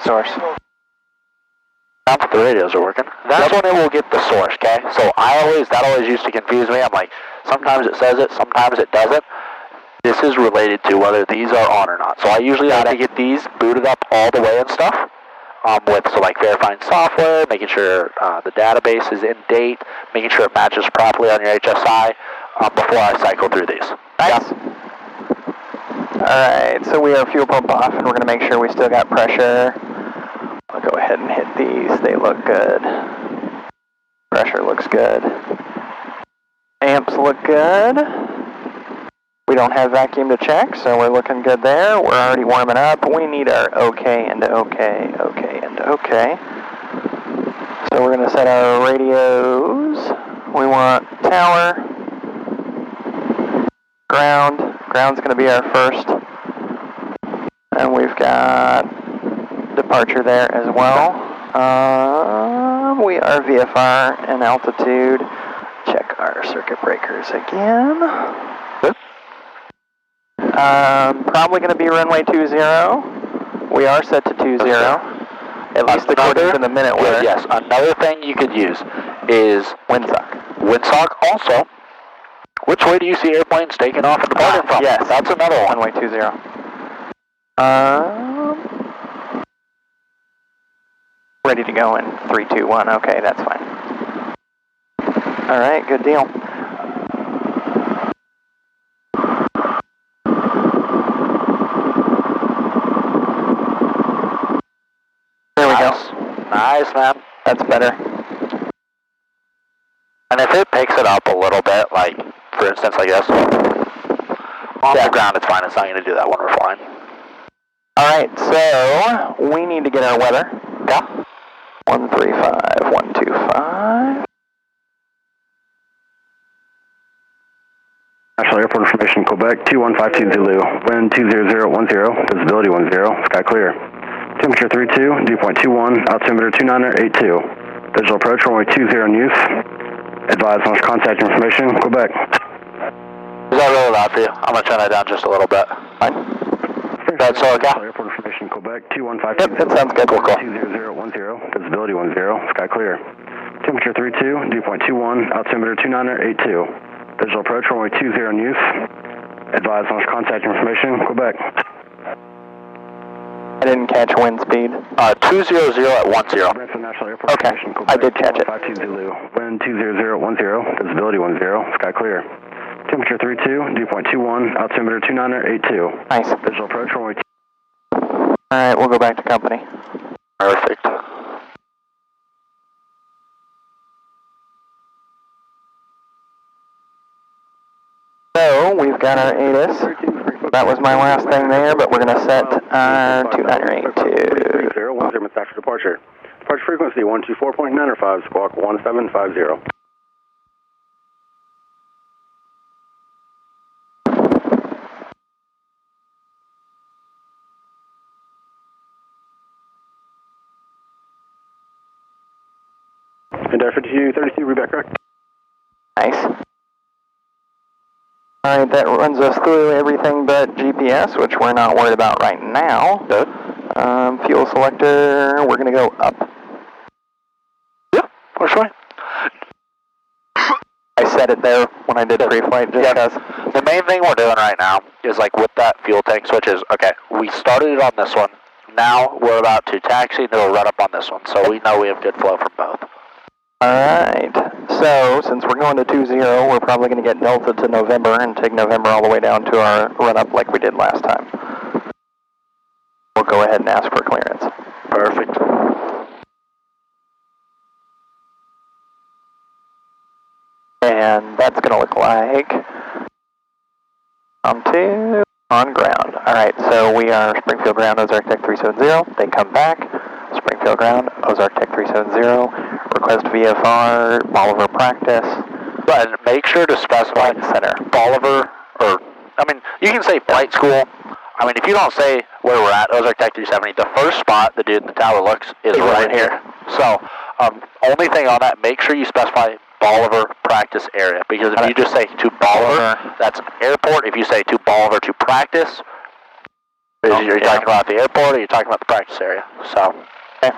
Source. Now that the radios are working, that's when it will get the source, okay? So that always used to confuse me. I'm like, sometimes it says it, sometimes it doesn't. This is related to whether these are on or not. So I usually have to get these booted up all the way and stuff. So like verifying software, making sure the database is in date, making sure it matches properly on your HSI before I cycle through these. Nice. Alright, so we have fuel pump off and we're going to make sure we still got pressure. I'll go ahead and hit these. They look good. Pressure looks good. Amps look good. We don't have vacuum to check, so we're looking good there. We're already warming up. We need our OK into OK, OK into OK. So we're going to set our radios. We want tower, ground. Ground's going to be our first. And we've got departure there as well. We are VFR and altitude. Check our circuit breakers again. Probably going to be runway 20. We are set to 20. At least according to the minute where. Yes, another thing you could use is windsock. Windsock also. Which way do you see airplanes taking off and departing from? Yes, that's another one. Runway 20. Ready to go in 3, 2, 1. Okay, that's fine. All right, good deal. There we go. Nice, man. That's better. And if it picks it up a little bit, like, for instance, like this, on the ground, it's fine. It's not going to do that when we're flying. All right, so we need to get our weather. Yeah. 135, 125. National Airport Information, Quebec, 2152 Zulu, wind 20010, visibility 10, sky clear. Temperature 32, dew point 21, altimeter 2982. Digital approach, runway 20 in use. Advise launch contact information, Quebec. Is that really loud for you? I'm going to turn that down just a little bit. Fine. That's all, okay. Airport Information, Quebec, 2152. Yep, that sounds good. Cool. 20010, visibility 10, sky clear. Temperature 32, dew point 21, altimeter 2982. Digital approach, runway 20 in use. Advise launch contact information, Quebec. I didn't catch wind speed. 200 at 10. Branson National Airport Okay, Information, Quebec, I did catch it. 5152 Zulu, wind 20010, visibility 10, sky clear. Temperature 32, dew point 21, altimeter 2982. Nice. Digital approach, runway 20. Alright, we'll go back to company. Perfect. So, we've got our ATIS. That was my last thing there, but we're going to set our 2982. 10 after departure. Departure frequency 124.905, squawk 1750. And 5232, read back correct. Nice. Alright, that runs us through everything but GPS, which we're not worried about right now. Good. Fuel selector, we're going to go up. Yeah, for sure. I said it there when I did pre-flight, just because. The main thing we're doing right now is like with that fuel tank switch is, okay, we started it on this one. Now we're about to taxi and it'll run up on this one. So we know we have good flow from both. Alright, so since we're going to 20, we're probably going to get Delta to November and take November all the way down to our run-up like we did last time. We'll go ahead and ask for clearance. Perfect. And that's going to look like on ground. Alright, so we are Springfield Ground, Ozark Tech 370. They come back. Springfield Ground, Ozark Tech 370. Request VFR, Bolivar practice. But make sure to specify center. Bolivar, or, I mean, you can say flight school. I mean, if you don't say where we're at, Ozark Tech 370, the first spot the dude in the tower looks is right here. So, only thing on that, make sure you specify Bolivar practice area. Because if you just say to Bolivar, that's airport. If you say to Bolivar to practice, Are you talking about the airport or are you talking about the practice area? So. Okay.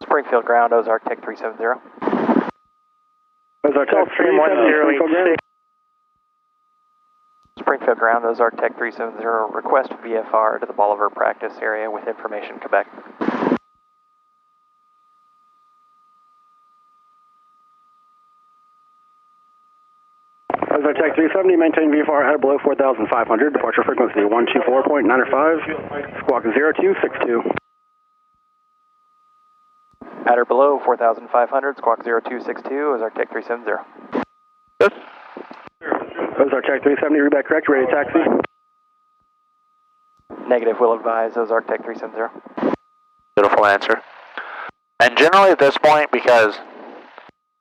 Springfield ground, Ozark Tech 370. Ozark Tech 370. Springfield ground, Ozark Tech 370. Request VFR to the Bolivar practice area with information, Quebec. Ozark Tech 370, maintain VFR at below 4,500. Departure frequency 124.905. Squawk 0262. At or below 4,500, squawk 0262, Ozark Tech 370. Good. Ozark Tech 370, read back correct, ready to taxi. Negative, will advise, Ozark Tech 370. Beautiful answer. And generally at this point, because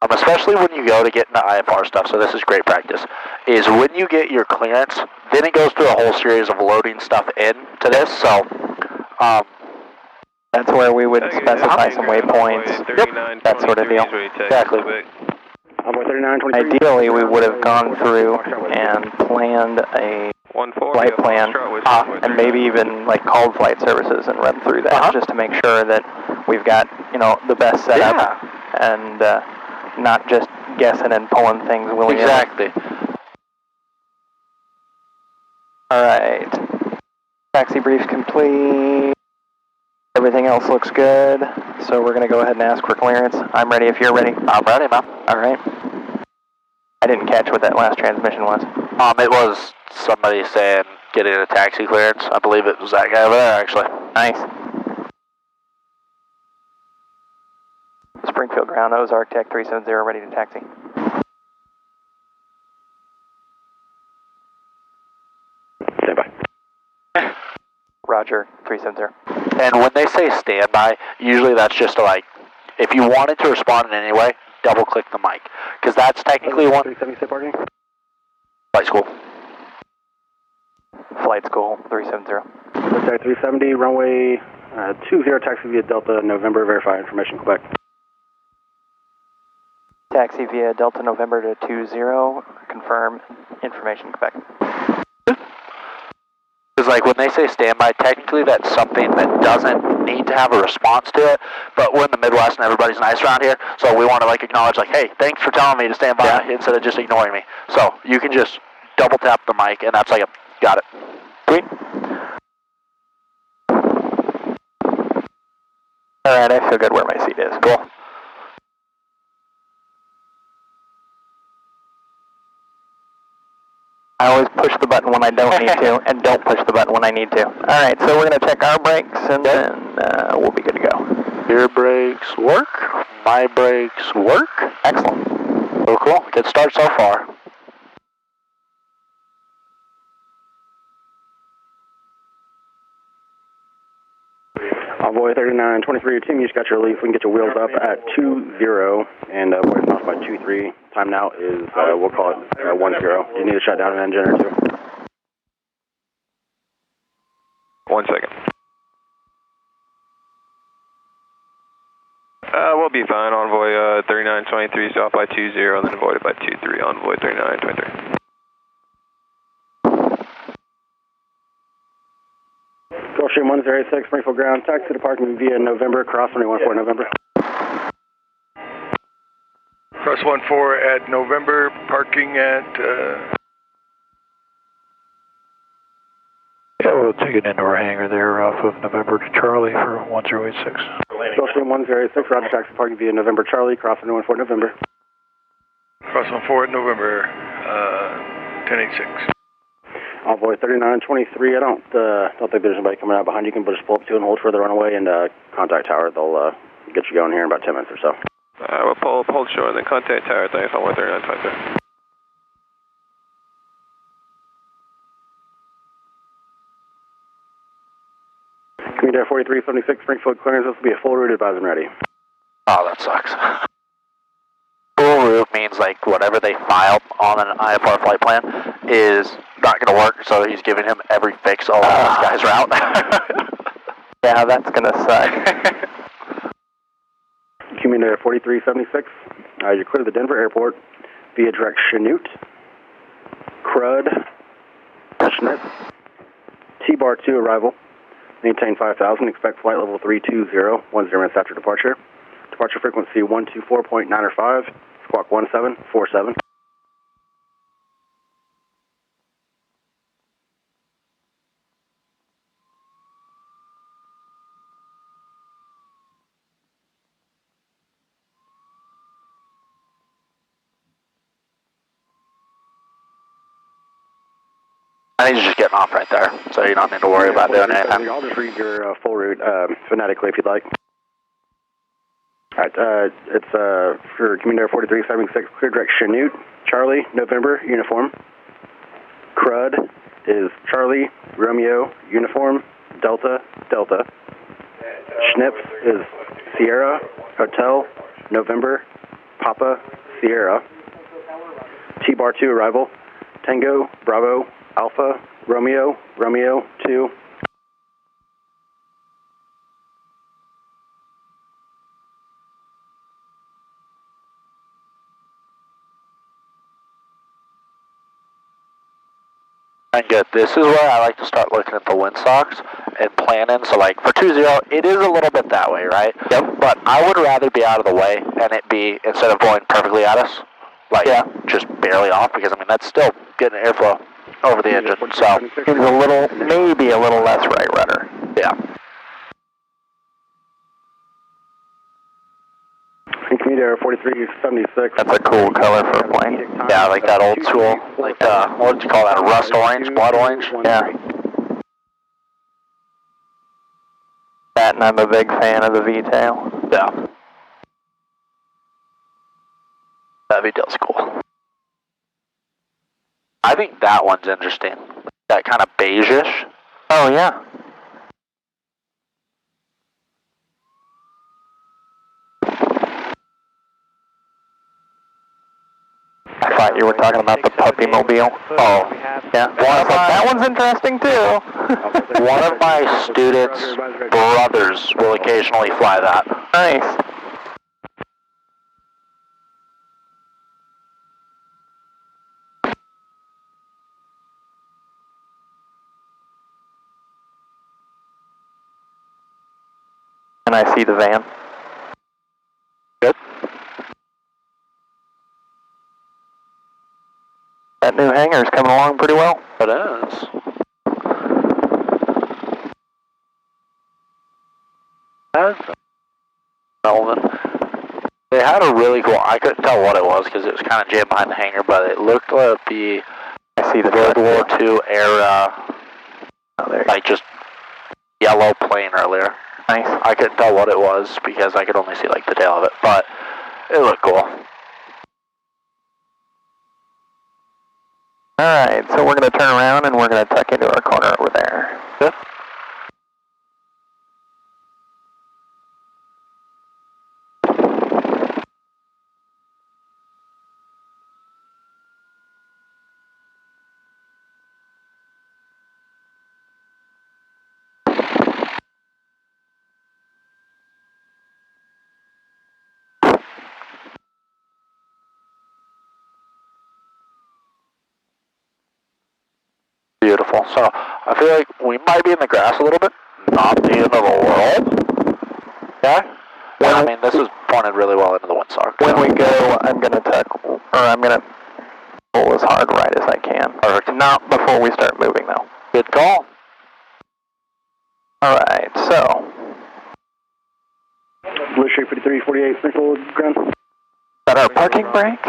especially when you go to get into IFR stuff, so this is great practice, is when you get your clearance, then it goes through a whole series of loading stuff into this, so that's where we would specify some waypoints, that sort of deal. Exactly. Ideally, we would have gone through and planned a flight plan, and maybe even like called flight services and run through that, just to make sure that we've got, you know, the best setup, and not just guessing and pulling things willy-nilly. Exactly. All right. Taxi brief's complete. Everything else looks good, so we're going to go ahead and ask for clearance. I'm ready if you're ready. I'm ready, man. All right. I didn't catch what that last transmission was. It was somebody saying getting a taxi clearance. I believe it was that guy over there, actually. Nice. Springfield ground, Ozark Tech 370, ready to taxi. Stand by. Roger, 370. And when they say standby, usually that's just to, like, if you wanted to respond in any way, double click the mic. Because that's technically one. 370, stay parking. Flight school. Flight school, 370. Ozark 370, runway 20, taxi via Delta November, verify information, Quebec. Taxi via Delta November to 20, confirm information, Quebec. Because, like, when they say standby, technically that's something that doesn't need to have a response to it, but we're in the Midwest and everybody's nice around here, so we want to, like, acknowledge, like, hey, thanks for telling me to stand by instead of just ignoring me. So you can just double tap the mic, and that's like a, got it. Sweet. All right, I feel good where my seat is. Cool. I always push the button when I don't need to, and don't push the button when I need to. All right, so we're going to check our brakes, and then we'll be good to go. Your brakes work. My brakes work. Excellent. Oh, cool. Good start so far. Envoy 3923, your team, you just got your relief. We can get your wheels up at 20, and we're off by 23. Time now is, we'll call it 10. You need to shut down an engine or two. 1 second. We'll be fine. Envoy 3923 is off by 20, and then avoided by 23. Envoy 3923. Gulfstream 106, Springfield ground, taxi to parking via November, cross 21-4 November. Cross 14 at November, parking at... Yeah, we'll take it into our hangar there off of November to Charlie for 1086. Gulfstream 106, roger taxi parking via November, Charlie, cross 21-4 November. Cross 14 at November, 1086. Envoy 3923, I don't think there's anybody coming out behind you. You can just pull up to and hold for the runaway and contact tower. They'll get you going here in about 10 minutes or so. We'll hold short and then contact tower. Thanks, Envoy 3923. Commander 4376, Springfield clearance. This will be a full route, advise and ready. Oh, that sucks. Full route means like whatever they filed on an IFR flight plan is not going to work, so he's giving him every fix along this guy's route. Yeah, that's going to suck. Commander 4376, you clear the Denver airport via direct Chanute, Crud, Schnitt, T-bar 2 arrival, maintain 5,000, expect flight level 320, 10 minutes after departure. Departure frequency 124.905, squawk 1747. I think he's just getting off right there, so you don't need to worry about doing anything. I'll just read your full route phonetically if you'd like. Alright, it's for Commander 4376, clear direct Chanute, Charlie, November, uniform. Crud is Charlie, Romeo, uniform, Delta, Delta. Schnips is Sierra, Hotel, November, Papa, Sierra. T-bar 2 arrival, Tango, Bravo, Alpha, Romeo, Romeo 2. And good. This is where I like to start looking at the windstocks and planning. So like for 2-0, it is a little bit that way, right? Yep. But I would rather be out of the way and it be, instead of going perfectly at us, like just barely off, because I mean that's still getting airflow over the engine. So it's a little, maybe a little less right rudder. Yeah. Commander 4376. That's a cool color for a plane. Yeah, like that old school, like what did you call that? Rust orange, blood orange? Yeah. That, and I'm a big fan of the V-tail. Yeah. That V-tail's cool. I think that one's interesting. That kind of beige-ish. Oh, yeah. I thought you were talking about the puppy mobile. Oh, yeah. That one's interesting too. One of my students' brothers will occasionally fly that. Nice. And I see the van. Good. That new hangar's coming along pretty well. It is. That's relevant. They had a really cool, I couldn't tell what it was because it was kind of jammed behind the hangar, but it looked like I see the World War II era, like just yellow plane earlier. Nice. I couldn't tell what it was because I could only see like the tail of it, but it looked cool. Alright, so we're going to turn around and we're going to tuck into our corner over there. Good. Beautiful. So I feel like we might be in the grass a little bit. Not the end of the world. Okay. Well, I mean, this is pointed really well into the windsock. When we go, I'm going to tuck, or I'm going to pull as hard right as I can. Perfect. Not before we start moving though. Good call. Alright, so. Blue Street 5348, circle ground. Is that our parking brake?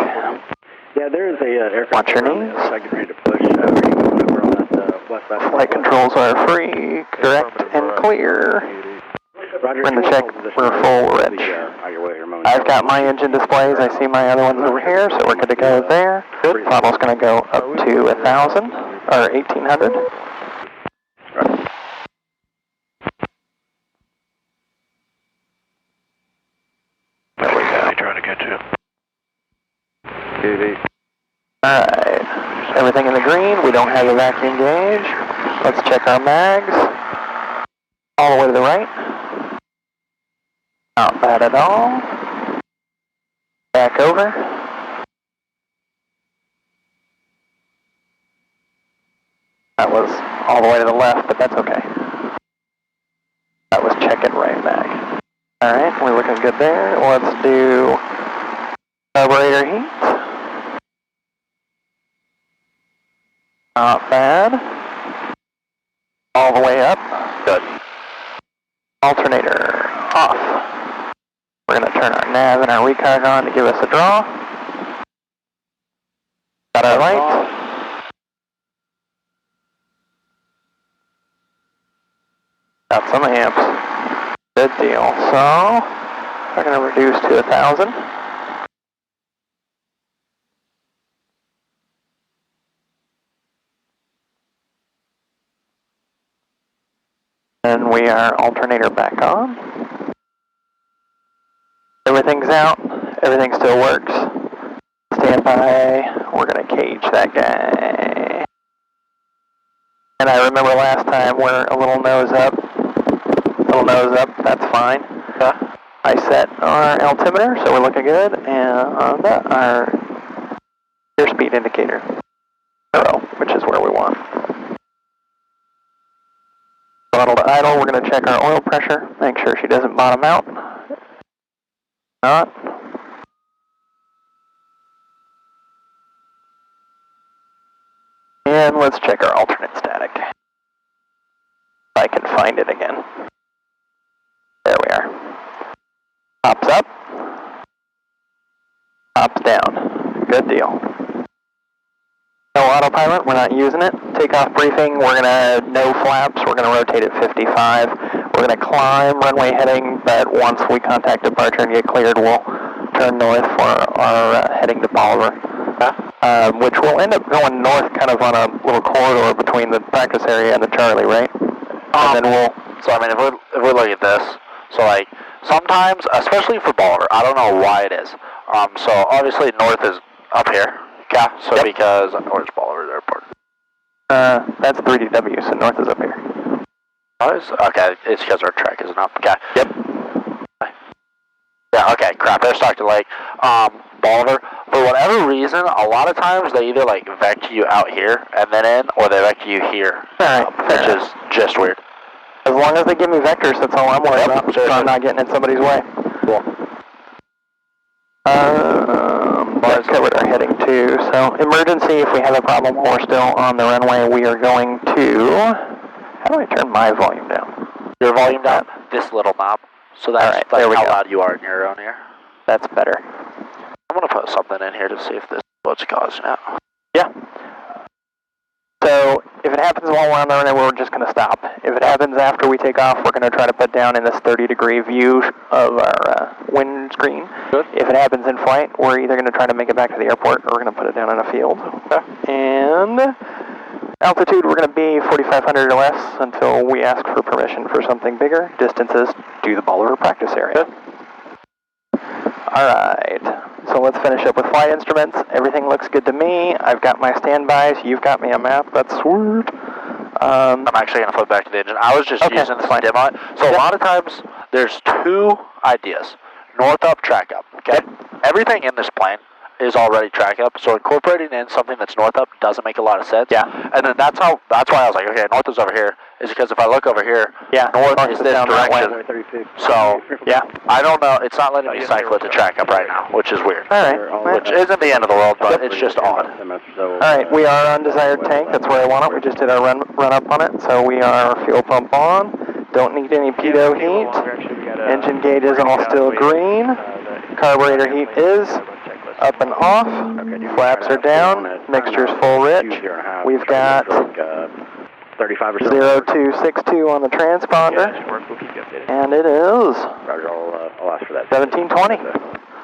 Yeah, there is a aircraft. Watch your knees. Getting ready to push. Over on that west side. Flight controls are free, correct, and clear. Roger. We're in the check. We're full rich. I've got my engine displays. I see my other ones over here, so we're good to go there. Throttle's going to go up to 1,000 or 1,800. Trying to get to. Alright, everything in the green. We don't have a vacuum gauge. Let's check our mags. All the way to the right. Not bad at all. Back over. That was all the way to the left, but that's okay. That was check it right back. Alright, we're looking good there. Let's do carburetor heat. Not bad. All the way up. Good. Alternator off. We're going to turn our nav and our recog on to give us a draw. Got our lights. Got some amps. Good deal. So, we're going to reduce to 1,000. And we are alternator back on. Everything's out. Everything still works. Stand by. We're going to cage that guy. And I remember last time we're a little nose up. That's fine. I set our altimeter, so we're looking good. And our airspeed indicator. 0, which is where we want. Throttle to idle, we're going to check our oil pressure, make sure she doesn't bottom out. Not. And let's check our alternate static. If I can find it again. There we are. Pops up. Pops down. Good deal. No autopilot, we're not using it. Takeoff briefing, we're gonna, no flaps, we're gonna rotate at 55. We're gonna climb runway heading, but once we contact departure and get cleared, we'll turn north for our heading to Bolivar. Which will end up going north kind of on a little corridor between the practice area and the Charlie, right? And then we'll... So I mean, if we look at this, so like, sometimes, especially for Bolivar, I don't know why it is. So obviously north is up here. Yeah, so yep. Because, where's Bolivar Airport? That's 3DW, so north is up here. Oh, okay, it's because our track isn't up. Okay. Yep. Yeah, okay, crap, there's Stockton Lake. Bolivar, for whatever reason, a lot of times they either like vector you out here and then in, or they vector you here. Alright, which is just weird. As long as they give me vectors, that's all I'm worried about, so I'm not getting in somebody's way. Cool. That's covered our heading to. So, emergency, if we have a problem while we're still on the runway, we are going to... How do I turn my volume down? Your volume down? This little knob. So that's right, like how loud you are in your own ear. That's better. I'm going to put something in here to see if this is what's causing it. Yeah. So, if it happens while we're on the runway, we're just going to stop. If it happens after we take off, we're going to try to put down in this 30-degree view of our windscreen. Good. If it happens in flight, we're either going to try to make it back to the airport, or we're going to put it down in a field. And altitude, we're going to be 4,500 or less until we ask for permission for something bigger. Distances, do the Bolivar practice area. Good. Alright, so let's finish up with flight instruments. Everything looks good to me. I've got my standbys. You've got me a map. That's sweet. I'm actually going to flip back to the engine. I was just using this demo. So a lot of times, there's two ideas. North up, track up. Okay? Everything in this plane is already track up, so incorporating in something that's north up doesn't make a lot of sense. Yeah. And then that's why I was like, okay, north is over here, is because if I look over here, north is this direction. So, yeah, I don't know, it's not letting me cycle it to track up right now, which is weird. Alright. Which isn't the end of the world, but it's just odd. Alright, we are on desired tank, that's where I want it. We just did our run up on it, so we are fuel pump on. Don't need any pitot heat. Engine gauge is all still green. Carburetor heat is up and off. Flaps are down. Mixture's full rich. We've got 0262 on the transponder. And it is 1720.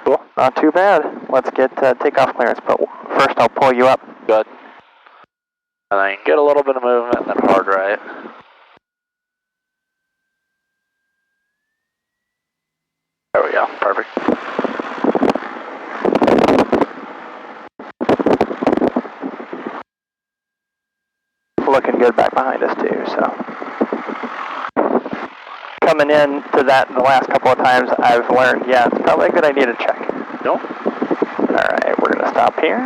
Cool. Not too bad. Let's get takeoff clearance, but first I'll pull you up. Good. And then get a little bit of movement and then hard right. There we go. Perfect. Looking good back behind us too, so. Coming in to that the last couple of times, I've learned, yeah, it's probably a good idea to check. Nope. Alright, we're going to stop here.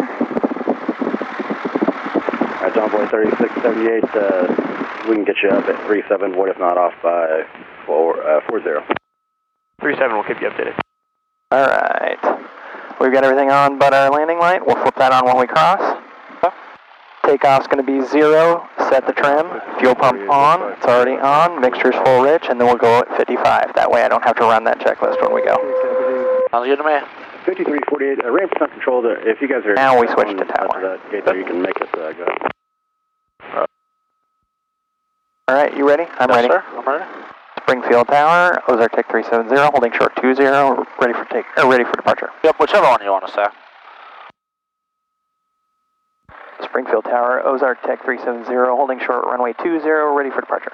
Envoy 3678, we can get you up at 37, what if not off by 40. 37 will keep you updated. Alright. We've got everything on but our landing light. We'll flip that on when we cross. Takeoff's going to be 0. Set the trim. Fuel pump on. It's already on. Mixture's full rich, and then we'll go at 55. That way I don't have to run that checklist when we go. Sounds good to me. 5348, ramp not controlled. If you guys are now we switch to tower. That gate there, you can make it go. Alright, you ready? I'm ready. Sir, I'm ready. Springfield Tower, Ozark Tech 370, holding short 20, ready for departure. Yep, whichever one you want to say. Springfield Tower, Ozark Tech 370, holding short runway 20, ready for departure.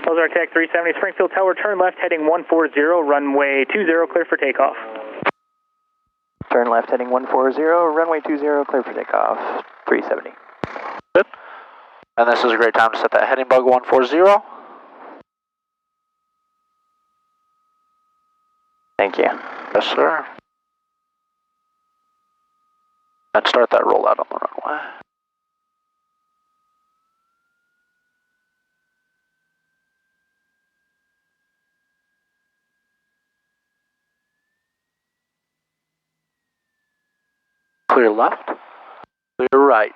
Ozark Tech 370, Springfield Tower, turn left heading 140, runway 20, clear for takeoff. Turn left heading 140, runway 20, clear for takeoff, 370. Good. And this is a great time to set that heading bug 140. Thank you. Yes, sir. And start that rollout on the runway. Clear left, clear right.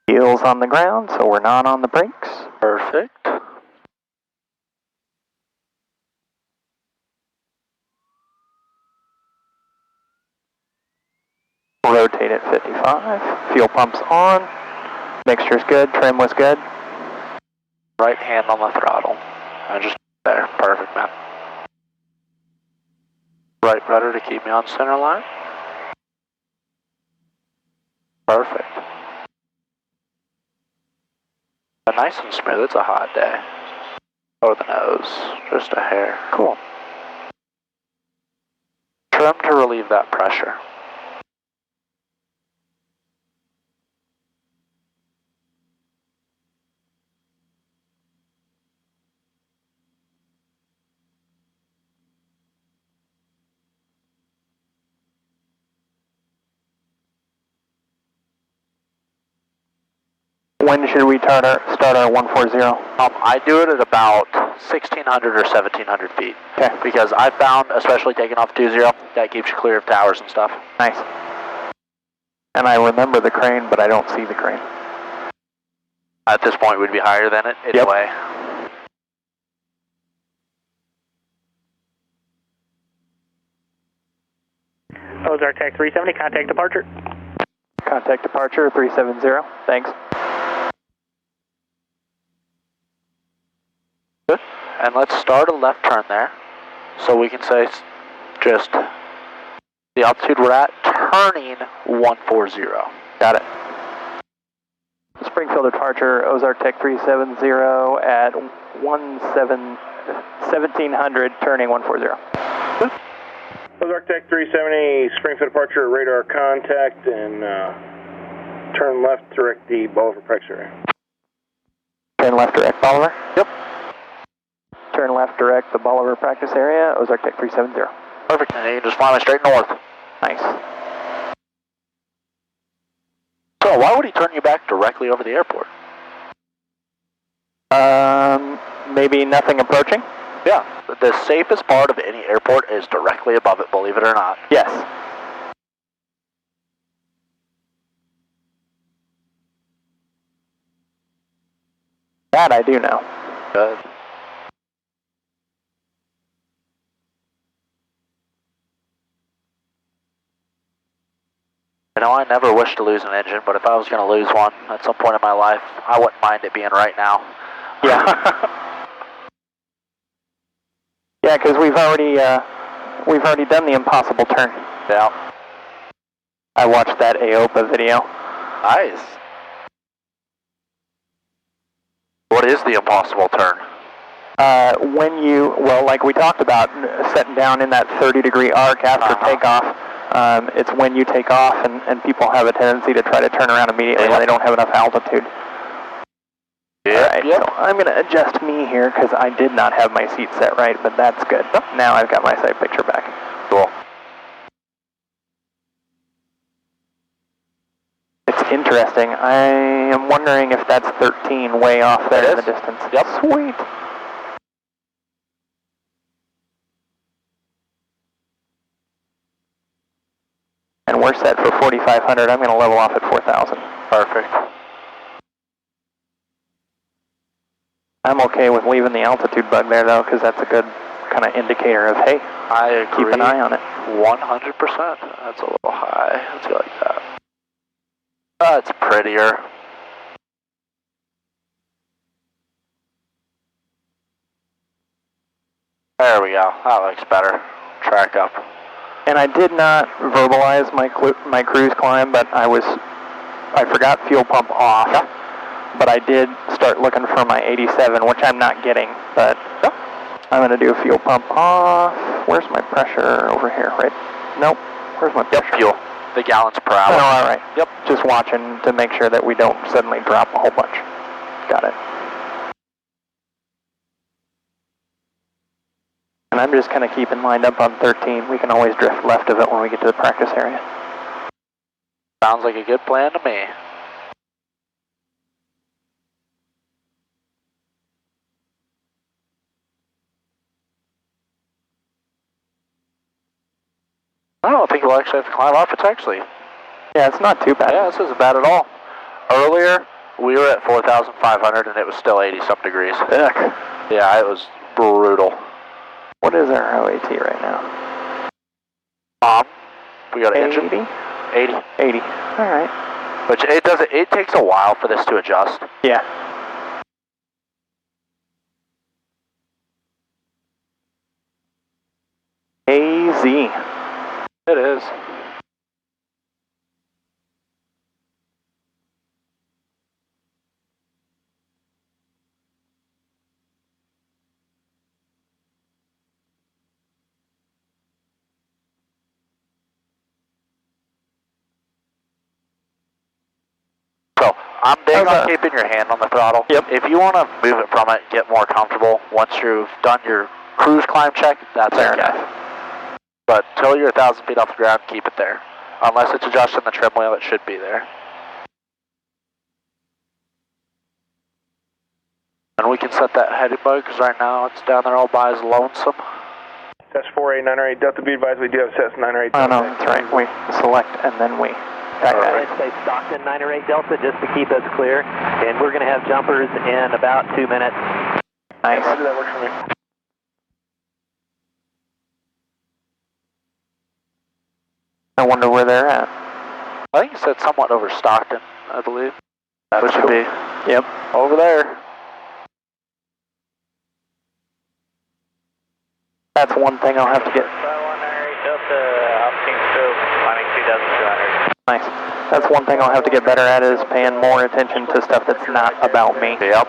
Heels on the ground, so we're not on the brakes. Perfect. Rotate at 55. Fuel pump's on. Mixture's good. Trim was good. Right hand on the throttle. And just there. Perfect, man. Right rudder to keep me on center line. Perfect. Nice and smooth. It's a hot day. Over the nose. Just a hair. Cool. Trim to relieve that pressure. When should we start our 140? I do it at about 1,600 or 1,700 feet. Okay. Because I found, especially taking off 20, that keeps you clear of towers and stuff. Nice. And I remember the crane, but I don't see the crane. At this point, we'd be higher than it anyway. Ozark Tech 370, contact departure. Contact departure 370. Thanks. Good. And let's start a left turn there. So we can say just the altitude we're at, turning 140. Got it. Springfield departure, Ozark Tech 370 at 1700, turning 140. Good. Ozark Tech 370, Springfield departure, radar contact, and turn left, direct the Bolivar practice area. Turn left, direct Bolivar? Yep. Turn left, direct the Bolivar practice area, Ozark Tech 370. Perfect, and you can just fly me straight north. Nice. So why would he turn you back directly over the airport? Maybe nothing approaching? Yeah, the safest part of any airport is directly above it, believe it or not. Yes. That I do know. Good. You know, I never wish to lose an engine, but if I was going to lose one at some point in my life, I wouldn't mind it being right now. Yeah. Yeah, because we've already done the impossible turn. Yeah. I watched that AOPA video. Nice. What is the impossible turn? When you, well, like we talked about, setting down in that 30-degree arc after takeoff, it's when you take off and people have a tendency to try to turn around immediately when they don't have enough altitude. Alright, so I'm going to adjust me here because I did not have my seat set right, but that's good. Now I've got my sight picture back. Cool. It's interesting. I am wondering if that's 13 way off there in the distance. Yep. Sweet. And we're set for 4,500. I'm going to level off at 4,000. Perfect. I'm okay with leaving the altitude bug there though, because that's a good kind of indicator of, hey, I agree. keep an eye on it. 100%. That's a little high. Let's go like that. That's prettier. There we go. That looks better. Track up. And I did not verbalize my cruise climb, but I forgot fuel pump off. Yeah. But I did start looking for my 87, which I'm not getting. But I'm going to do fuel pump off. Where's my pressure over here? Right? Nope. Where's my pressure? Yep, fuel. The gallons per hour. Oh, all right. Yep. Just watching to make sure that we don't suddenly drop a whole bunch. Got it. And I'm just kind of keeping lined up on 13. We can always drift left of it when we get to the practice area. Sounds like a good plan to me. I don't think we'll actually have to climb up. It's actually... Yeah, it's not too bad. Yeah, this isn't bad at all. Earlier, we were at 4,500 and it was still 80-some degrees. Ugh. Yeah, it was brutal. What is our OAT right now? We got an 80? engine. 80. 80. All right. Which it takes a while for this to adjust. Yeah. AZ. It is. So, I'm big on keeping your hand on the throttle. Yep. If you want to move it from it, get more comfortable, once you've done your cruise climb check, that's Fair okay. enough. But till you're 1,000 feet off the ground, keep it there. Unless it's adjusting the trim wheel, it should be there. And we can set that heading bug, because right now it's down there all by his lonesome. That's 4898 Delta. Be advised, we do have sets 908. Oh no, that's right. We select and then we. Let's say Stockton 908 Delta just to keep us clear. And we're going to have jumpers in about 2 minutes. Nice. Roger, that works for me. I wonder where they're at. I think it said somewhat over Stockton, I believe. That Which should cool. be Yep. over there. That's one thing I'll have to get. 5198 Delta, altitude stroke, climbing 2,200. Nice. That's one thing I'll have to get better at is paying more attention to stuff that's not about me. Yep.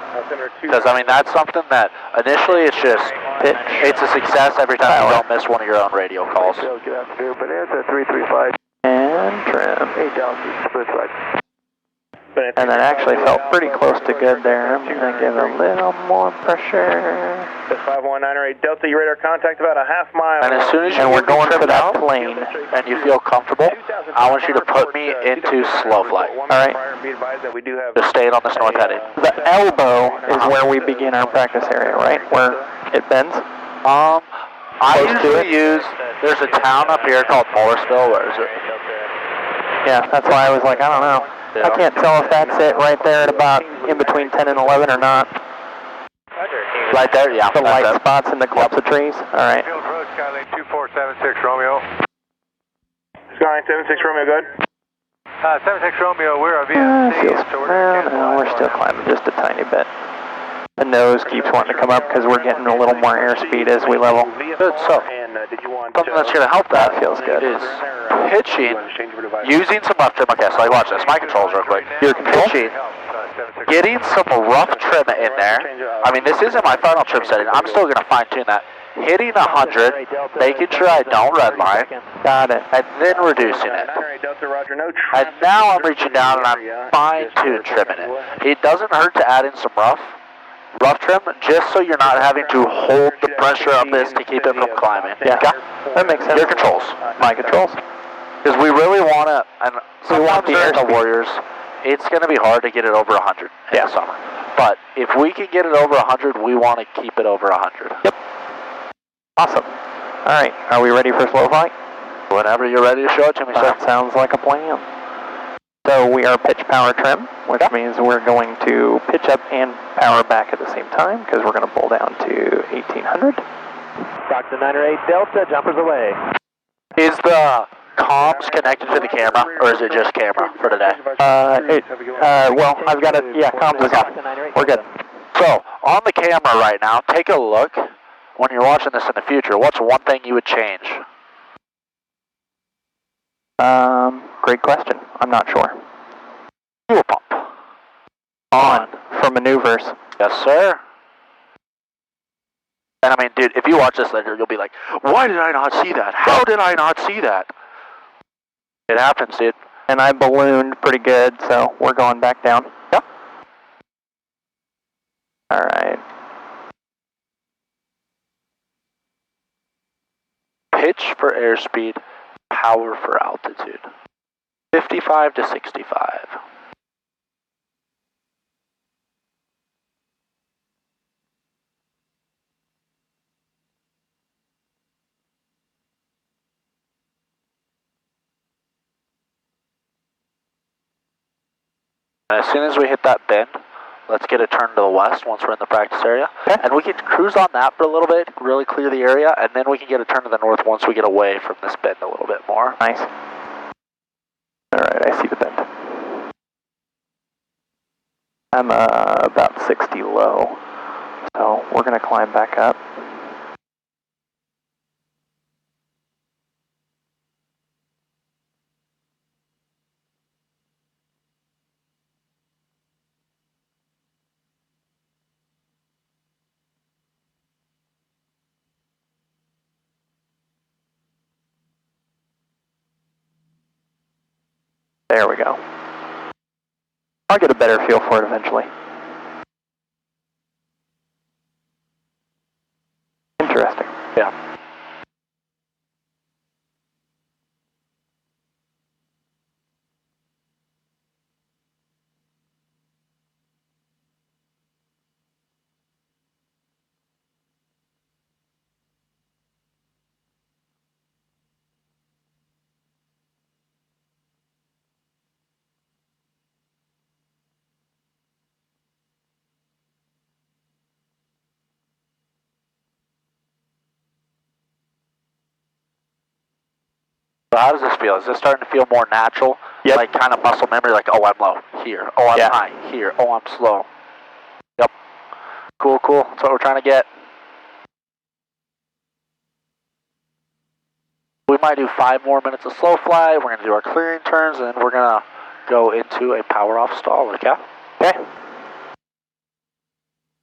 Because, I mean, that's something that initially it's just, it's a success every time you don't miss one of your own radio calls. Get out there, Bonanza 335. And trim. 8 altitude, split side. And that actually felt pretty close to good there. I'm going to give a little more pressure. 5198 Delta, your radar contact about a half mile. And as soon as you And we're get me going for trimmed that out plane. and you feel comfortable, I want you to put me into slow flight. Alright. Just staying on this north heading. The elbow is where we begin our practice area, right? Where it bends? I Close to usually use, there's a town up here called Morrisville, where is it? Yeah, that's why I was like, I don't know. I can't tell if that's it right there at about in between 10 and 11 or not. Right there, yeah. The light spots in the clumps of trees? Alright. Field Road, Skylane 2476 Romeo. Skyline 76 Romeo, good. 76 Romeo, we're a Feels, VFC, so no, we're still climbing just a tiny bit. The nose keeps wanting to come up because we're getting a little more airspeed as we level. Good, so something that's going to help that feels good. is pitching, using some left trim. Okay, so like watch this, my controls real quick. You're pitching, getting some rough trim in there. I mean, this isn't my final trim setting. I'm still going to fine tune that. hitting 100, making sure I don't redline, Got it. and then reducing it. 908 Delta, Roger, no And traffic. now I'm reaching down and I'm fine-tune trimming it. It doesn't hurt to add in some rough trim, just so you're not having to hold the pressure of this to keep it from climbing. Yeah, Okay? that makes sense. Your controls. My controls. Because we really want to, and We want sometimes the during the airspeed. Warriors, it's going to be hard to get it over 100 in the summer. But if we can get it over 100, we want to keep it over 100. Yep. Awesome. All right, are we ready for slow flight? Whenever you're ready to show it to me, sir. That sounds like a plan. So we are pitch power trim, which means we're going to pitch up and power back at the same time, because we're going to pull down to 1800. Stockton 908 Delta, jumpers away. Is the comms connected to the camera, or is it just camera for today? Well, I've got it, yeah, comms is on. We're good. So, on the camera right now, take a look. When you're watching this in the future, what's one thing you would change? Great question. I'm not sure. Fuel pump. On for maneuvers. Yes, sir. And I mean, dude, if you watch this later, you'll be like, why did I not see that? How did I not see that? It happens, dude. And I ballooned pretty good, so we're going back down. Yep. All right. Pitch for airspeed, power for altitude. 55 to 65. And as soon as we hit that bend, let's get a turn to the west once we're in the practice area. Okay. And we can cruise on that for a little bit, really clear the area, and then we can get a turn to the north once we get away from this bend a little bit more. Nice. All right, I see the bend. I'm about 60 low, so we're going to climb back up. There we go. I'll get a better feel for it eventually. Interesting. Yeah. So how does this feel? Is this starting to feel more natural? Yep. Like kind of muscle memory, like, oh, I'm low, here. Oh, I'm high, here. Oh, I'm slow. Yep. Cool, cool. That's what we're trying to get. We might do 5 more minutes of slow flight. We're going to do our clearing turns, and then we're going to go into a power off stall, okay? Okay.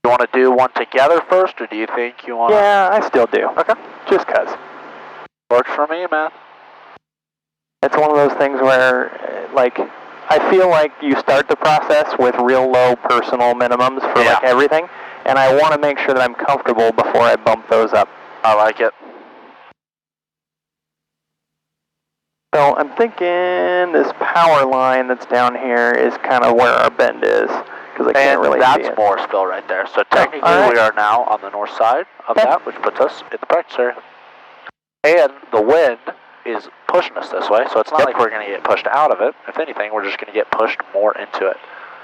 You want to do one together first, or do you think you want to? Yeah, I still do. Okay. Just 'cause. Works for me, man. It's one of those things where, like, I feel like you start the process with real low personal minimums for like everything, and I want to make sure that I'm comfortable before I bump those up. I like it. So I'm thinking this power line that's down here is kind of where our bend is, because I can't really see it. That's more spill right there. So technically we are now on the north side of that, which puts us in the practice area. And the wind is pushing us this way, so it's not like we're going to get pushed out of it. If anything, we're just going to get pushed more into it.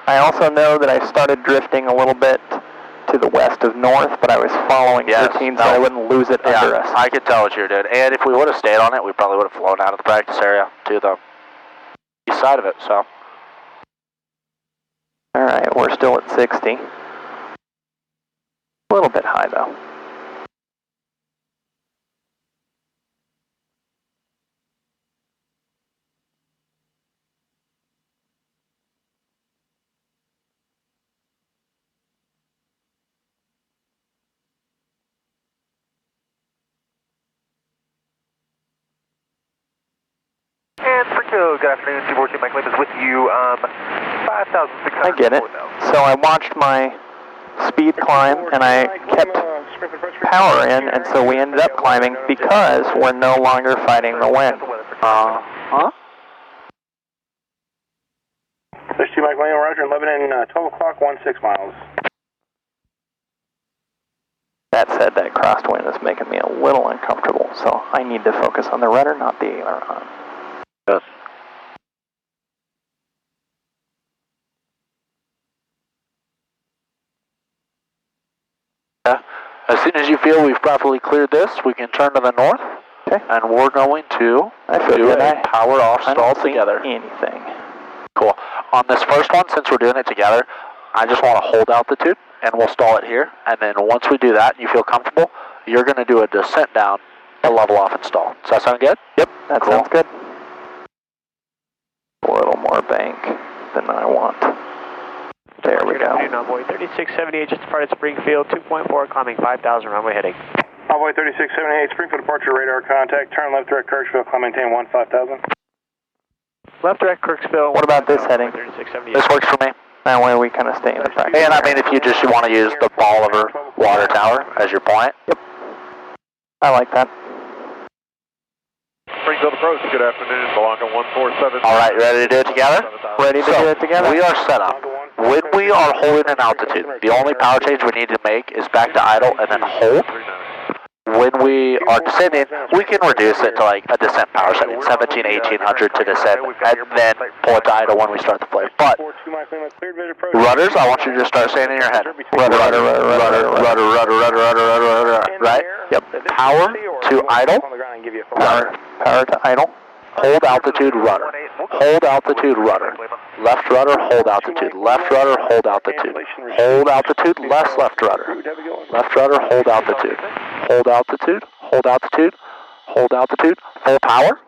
I also know that I started drifting a little bit to the west of north, but I was following 13 so I wouldn't lose it under us. I could tell what you were doing. And if we would have stayed on it, we probably would have flown out of the practice area to the east side of it, so. All right, we're still at 60. A little bit high, though. Springfield, good afternoon. 242 Mike Lim is with you. 5,600. I get it. So I watched my speed climb and I kept power in, and so we ended up climbing because we're no longer fighting the wind. Huh? There's 2 Mike Lim, Roger, 11 and 12 o'clock, 16 miles. That said, that crosswind is making me a little uncomfortable, so I need to focus on the rudder, not the aileron. Good. As soon as you feel we've properly cleared this, we can turn to the north. Okay. And we're going to do a power off stall together. Anything. Cool. On this first one, since we're doing it together, I just want to hold altitude, and we'll stall it here. And then once we do that, and you feel comfortable, you're going to do a descent down to level off and stall. Does that sound good? Yep, that sounds good. A little more bank than I want. There we go. Envoy 3678 just departed Springfield, 2.4, climbing 5,000, runway heading. Envoy 3678, Springfield departure, radar contact, turn left direct Kirksville, climb maintain 15,000. Left direct Kirksville. What about this heading? 3678. This works for me. That way we kind of stay in the back. And I mean, if you just want to use the Bolivar water tower as your point. Yep. I like that. Springfield approach, good afternoon. Belonga 147. All right, ready to do it together? Ready to do it together? We are set up. When we are holding an altitude, the only power change we need to make is back to idle and then hold. When we are descending, we can reduce it to like a descent power setting, 17, 1800 to descend, and then pull it to idle when we start the flare. But rudders, I want you to just start saying in your head, rudder, rudder, rudder, rudder, rudder, rudder, rudder, rudder, rudder, right? Yep. Power to idle, rudder. Power to idle. Hold altitude, rudder. Hold altitude, rudder. Left rudder, hold altitude. Left rudder, hold altitude. Hold altitude, less left rudder. Left rudder, hold altitude. Hold altitude, hold altitude, hold altitude. Full power.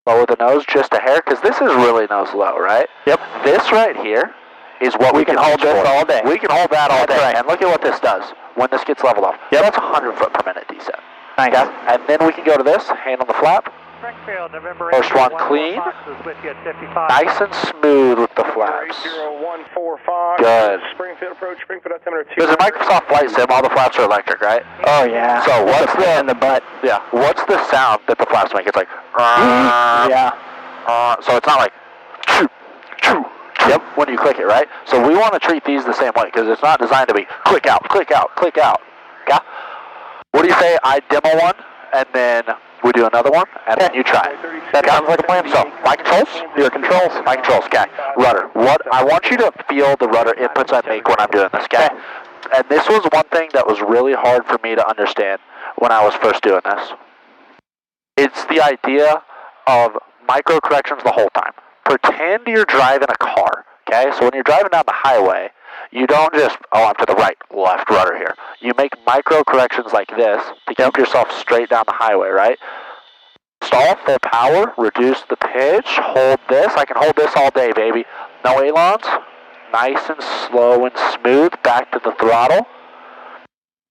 Lower the nose just a hair, because this is really nose low, right? Yep. This right here is what we can hold this all day. We can hold that all day. Right. And look at what this does when this gets leveled off. Yep. That's 100 foot per minute descent. Nice. Okay? And then we can go to this, hand on the flap. First one clean, nice and smooth with the flaps. Good. There's a Microsoft Flight Sim, all the flaps are electric, right? Oh yeah. So what's the in the butt? Yeah. What's the sound that the flaps make? It's like yeah. So it's not like choo, choo, yep, when you click it, right? So we want to treat these the same way because it's not designed to be click out, click out, click out. Yeah. What do you say? I demo one and then we do another one, and then you try. That sounds like a plan. So, my controls? Your controls. My controls, okay. Rudder. What I want you to feel the rudder inputs I make when I'm doing this, okay? And this was one thing that was really hard for me to understand when I was first doing this. It's the idea of micro corrections the whole time. Pretend you're driving a car, okay? So when you're driving down the highway, you don't just, oh, I'm to the right, left rudder here. You make micro corrections like this to keep yourself straight down the highway, right? Stall, full power, reduce the pitch, hold this. I can hold this all day, baby. No ailerons. Nice and slow and smooth, back to the throttle.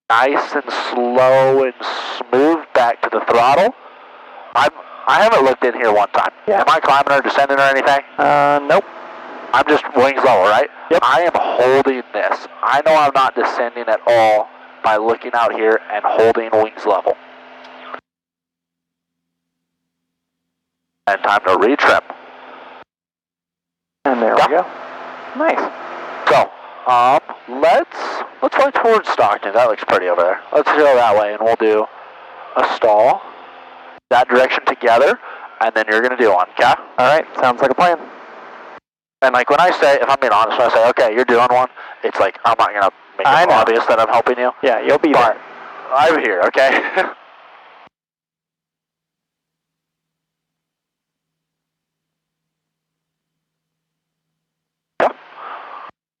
Nice and slow and smooth, back to the throttle. I haven't looked in here one time. Yeah. Am I climbing or descending or anything? Nope. I'm just wings level, right? Yep. I am holding this. I know I'm not descending at all by looking out here and holding wings level. And time to retrim. And there we go. Nice. So, let's fly towards Stockton. That looks pretty over there. Let's go that way and we'll do a stall. That direction together, and then you're gonna do one, okay? Alright, sounds like a plan. And like when I say, if I'm being honest, when I say, okay, you're doing one, it's like, I'm not going to make it obvious that I'm helping you. Yeah, you'll be there. I'm here, okay? Yeah.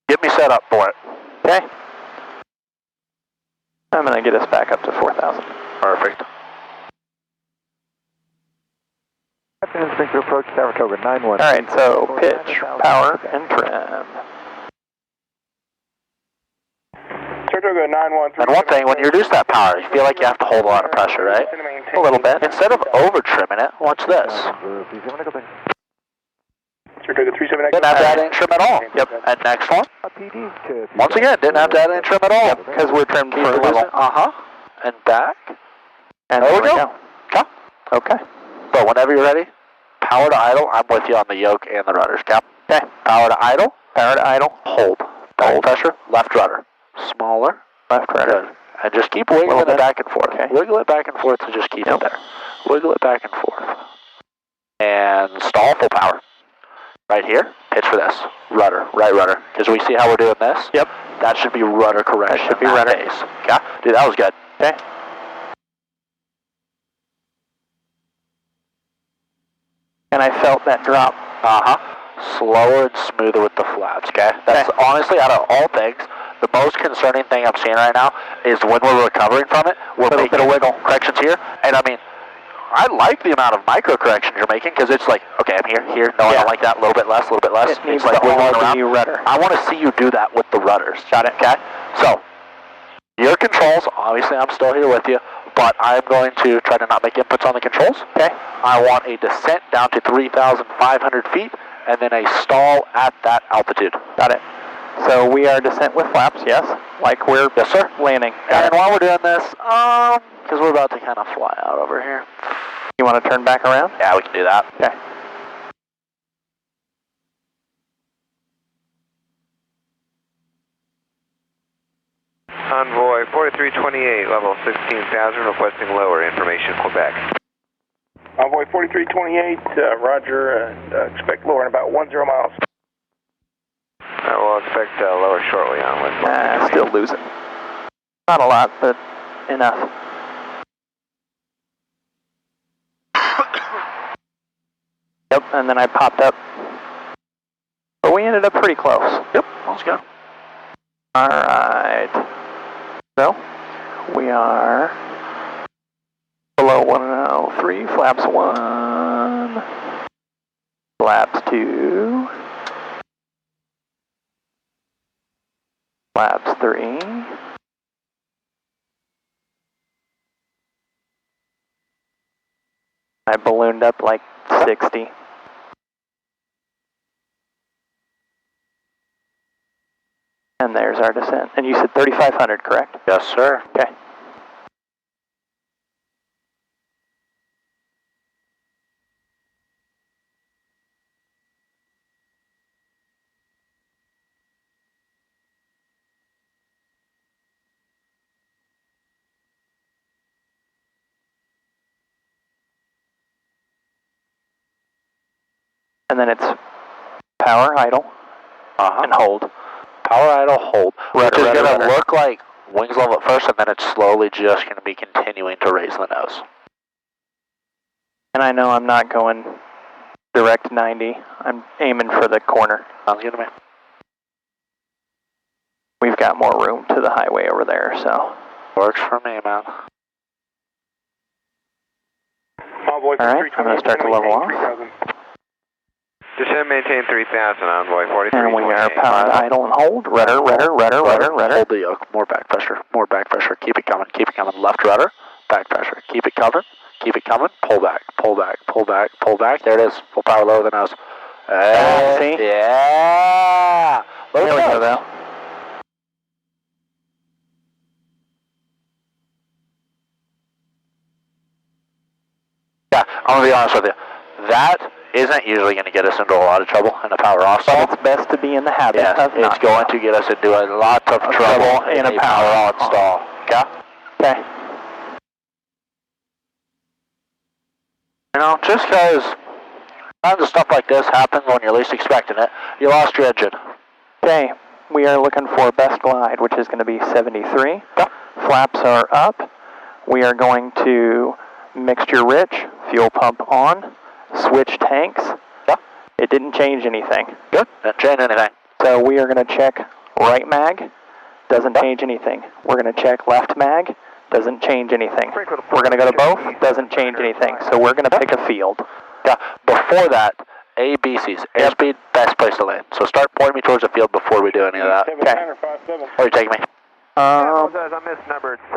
Get me set up for it. Okay. I'm going to get us back up to 4,000. Perfect. Captain Springfield approach Saratoga 91. Alright, so pitch, power, and trim. Saratoga 913. And one thing, when you reduce that power, you feel like you have to hold a lot of pressure, right? A little bit. Instead of over trimming it, watch this. Didn't have to add any trim at all. Yep. And next one. Once again, didn't have to add any trim at all. Because we're trimmed for level. And back. And there we go. Okay. So whenever you're ready, power to idle. I'm with you on the yoke and the rudders. Cap. Okay. Power to idle. Power to idle. Hold. Back pressure. Left rudder. Smaller. Left rudder. Good. And just keep wiggling it back and forth. Okay. Wiggle it back and forth to just keep it there. Wiggle it back and forth. And stall full power. Right here, pitch for this. Rudder, right rudder. Because we see how we're doing this? Yep. That should be rudder correction. That should be rudder. Base. Okay? Dude, that was good. Okay. And I felt that drop. Slower and smoother with the flaps, okay? That's honestly, out of all things, the most concerning thing I'm seeing right now is when we're recovering from it, we're making a wiggle corrections here. And I mean, I like the amount of micro corrections you're making because it's like, okay, I'm here. No, I don't like that. A little bit less, a little bit less. It needs like to wiggling all around. be rudder. I want to see you do that with the rudders. Got it? Okay? So, your controls, obviously I'm still here with you, but I'm going to try to not make inputs on the controls. Okay? I want a descent down to 3,500 feet and then a stall at that altitude. Got it. So we are descent with flaps, yes? Like we're landing. And while we're doing this, because we're about to kind of fly out over here. You want to turn back around? Yeah, we can do that. Okay. Envoy 4328, level 16,000, requesting lower information, Quebec. Envoy 4328, roger, and expect lower in about 10 miles. We'll expect lower shortly on with Still losing. Not a lot, but enough. Yep, and then I popped up. But we ended up pretty close. Yep, let's go. Alright. So, we are below 103, flaps 1, flaps 2, flaps 3, I ballooned up like 60. And there's our descent. And you said 3,500, correct? Yes, sir. Okay. And then it's power, idle, and hold. Power idle, hold. Rudder, which is going rudder. to look like wings level at first, and then it's slowly just going to be continuing to raise the nose. And I know I'm not going direct 90. I'm aiming for the corner. Sounds good to me. We've got more room to the highway over there, so. Works for me, man. Envoy Alright, I'm going to start to level off. Descent maintain 3,000, Envoy 4328. And we are powered idle and hold. Rudder, rudder, rudder, rudder, rudder. Hold the yoke. More back pressure. More back pressure. Keep it coming. Keep it coming. Left rudder. Back pressure. Keep it coming. Keep it coming. Pull back. Pull back. Pull back. Pull back. There it is. Full power lower than nose. See? Yeah. There we go, though. Yeah, I'm going to be honest with you. That isn't usually going to get us into a lot of trouble in a power off stall. But it's best to be in the habit of it's going to get us into a lot of trouble in a power on stall. Okay? Okay. You know, just because kinds of stuff like this happens when you're least expecting it, you lost your engine. Okay, we are looking for best glide, which is going to be 73. Flaps are up. We are going to mixture rich, fuel pump on, switch tanks. It didn't change anything. Good, didn't change anything. So we are going to check right mag, doesn't change anything. We're going to check left mag, doesn't change anything. We're going to go to both, doesn't change anything. So we're going to pick a field. Yeah, before that, ABCs, airspeed, best place to land. So start pointing me towards the field before we do any of that. Okay. Where are you taking me?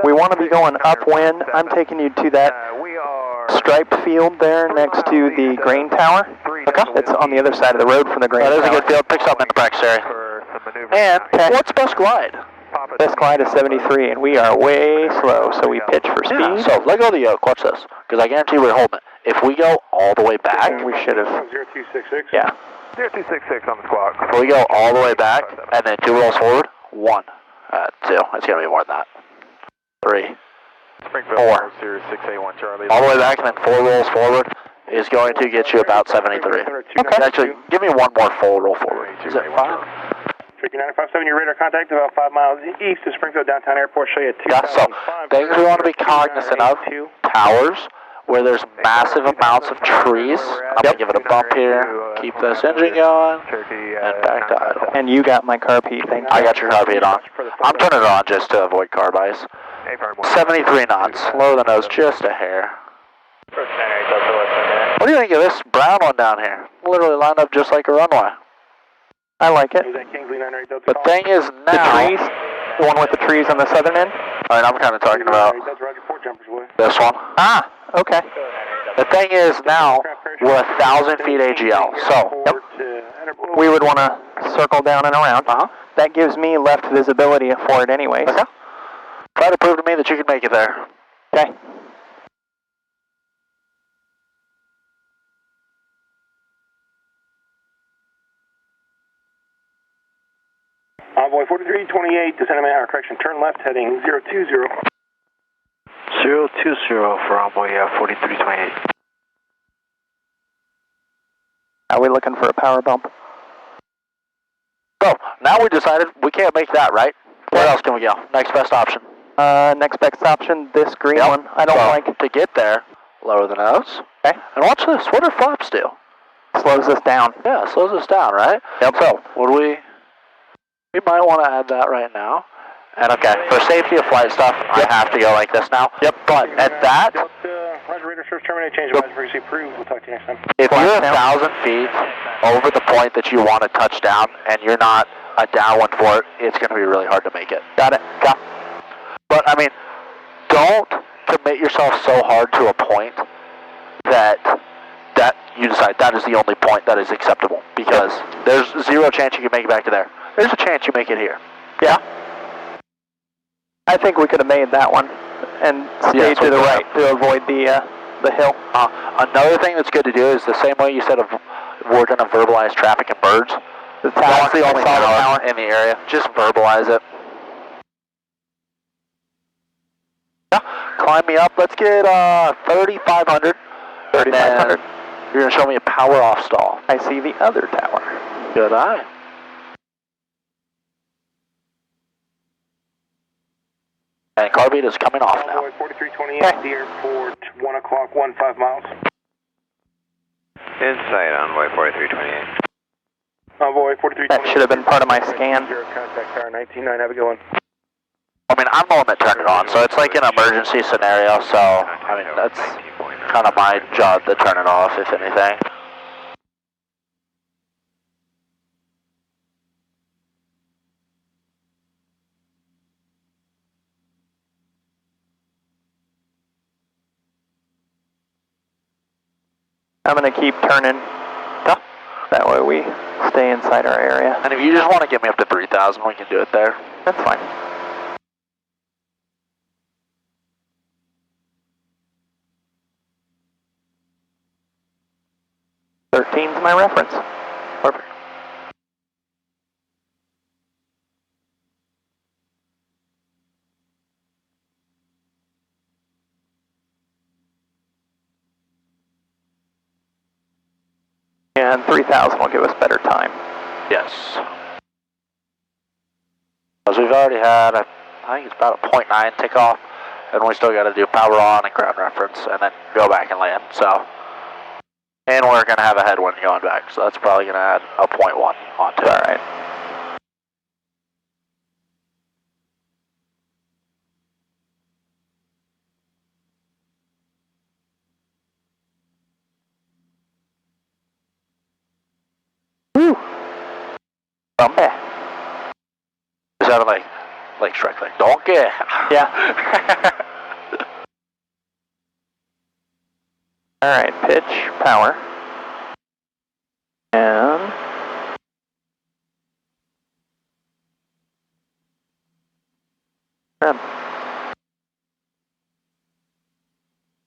We want to be going upwind. I'm taking you to that striped field there next to the grain tower. Okay. It's on the other side of the road from the grain tower. That is a good field. Pick something in the practice area. And what's best glide? Best glide is 73, and we are way slow, so we pitch for speed. Yeah, so let go of the yoke. Watch this, because I guarantee we're holding it. If we go all the way back, we should have. 0266. Yeah. 0266 on the clock. If we go all the way back and then 2 rolls forward, 1, 2. It's gonna be more than that. 3, 4. 0681 Charlie. All the way back and then 4 rolls forward is going to get you about 73. Okay. Actually, give me one more full roll forward. Is it 5? Tricky 957, your radar contact about 5 miles east of Springfield Downtown Airport. Show you at 2. Yeah, so things we want to be cognizant of, towers, where there's massive amounts of trees. I'm going to give it a bump here, keep this engine going, and back to idle. And you got my carb heat, thank you. I got your carb heat on. I'm turning it on just to avoid carb ice. 73 knots, lower the nose just a hair. What do you think of this brown one down here? Literally lined up just like a runway. I like it. The thing is now... The trees? The one with the trees on the southern end? Alright, I'm kind of talking about this one. Ah, okay. The thing is now, we're 1,000 feet AGL, so... Yep. We would want to circle down and around. That gives me left visibility for it anyways. Okay. Try to prove to me that you can make it there. Okay. Envoy 4328, descend a man, correction, turn left heading 020. 020 for Envoy 4328. Are we looking for a power bump? So, now we decided we can't make that, right? Where else can we go? Next best option. Next best option, this green one. I don't like... To get there, lower the nose. Okay. And watch this. What do flaps do? Slows us down. Yeah, slows us down, right? Yep. So, would we might want to add that right now. And okay, for safety of flight stuff, I have to go like this now. Yep. But at that, Roger, radar source terminate, change of frequency approved. We'll talk to you next time. if you're 1,000 feet over the point that you want to touch down and you're not a downwind for it, it's going to be really hard to make it. Got it? Got it. But I mean, don't commit yourself so hard to a point that you decide that is the only point that is acceptable, because there's zero chance you can make it back to there. There's a chance you make it here. Yeah. I think we could have made that one and stayed to the right to avoid the hill. Another thing that's good to do is the same way you said we're going to verbalize traffic and birds. That's the only tower in the area. Just verbalize it. Yeah. Climb me up. Let's get 3,500. 3,500. You're going to show me a power off stall. I see the other tower. Good eye. And carbide is coming off now. 4328 at the airport, 1 o'clock, 15 miles. Inside Envoy 4328. Envoy 4328. That should have been part of my scan. Zero contact tower 199, have a good one. I mean, I'm the one that turned it on, so it's like an emergency scenario, so, I mean, that's kind of my job to turn it off, if anything. I'm going to keep turning. Yeah. That way we stay inside our area. And if you just want to get me up to 3,000, we can do it there. That's fine. Thirteen's my reference. Perfect. And 3,000 will give us better time. Yes. Because we've already had, I think it's about a 0.9 takeoff, and we still got to do power on and ground reference, and then go back and land, so. And we're going to have a headwind going back, so that's probably going to add a 0.1 onto it. All right. Woo! Bumpy. Is that like Shrek, like, donkey? Yeah. Alright, pitch, power. And trim.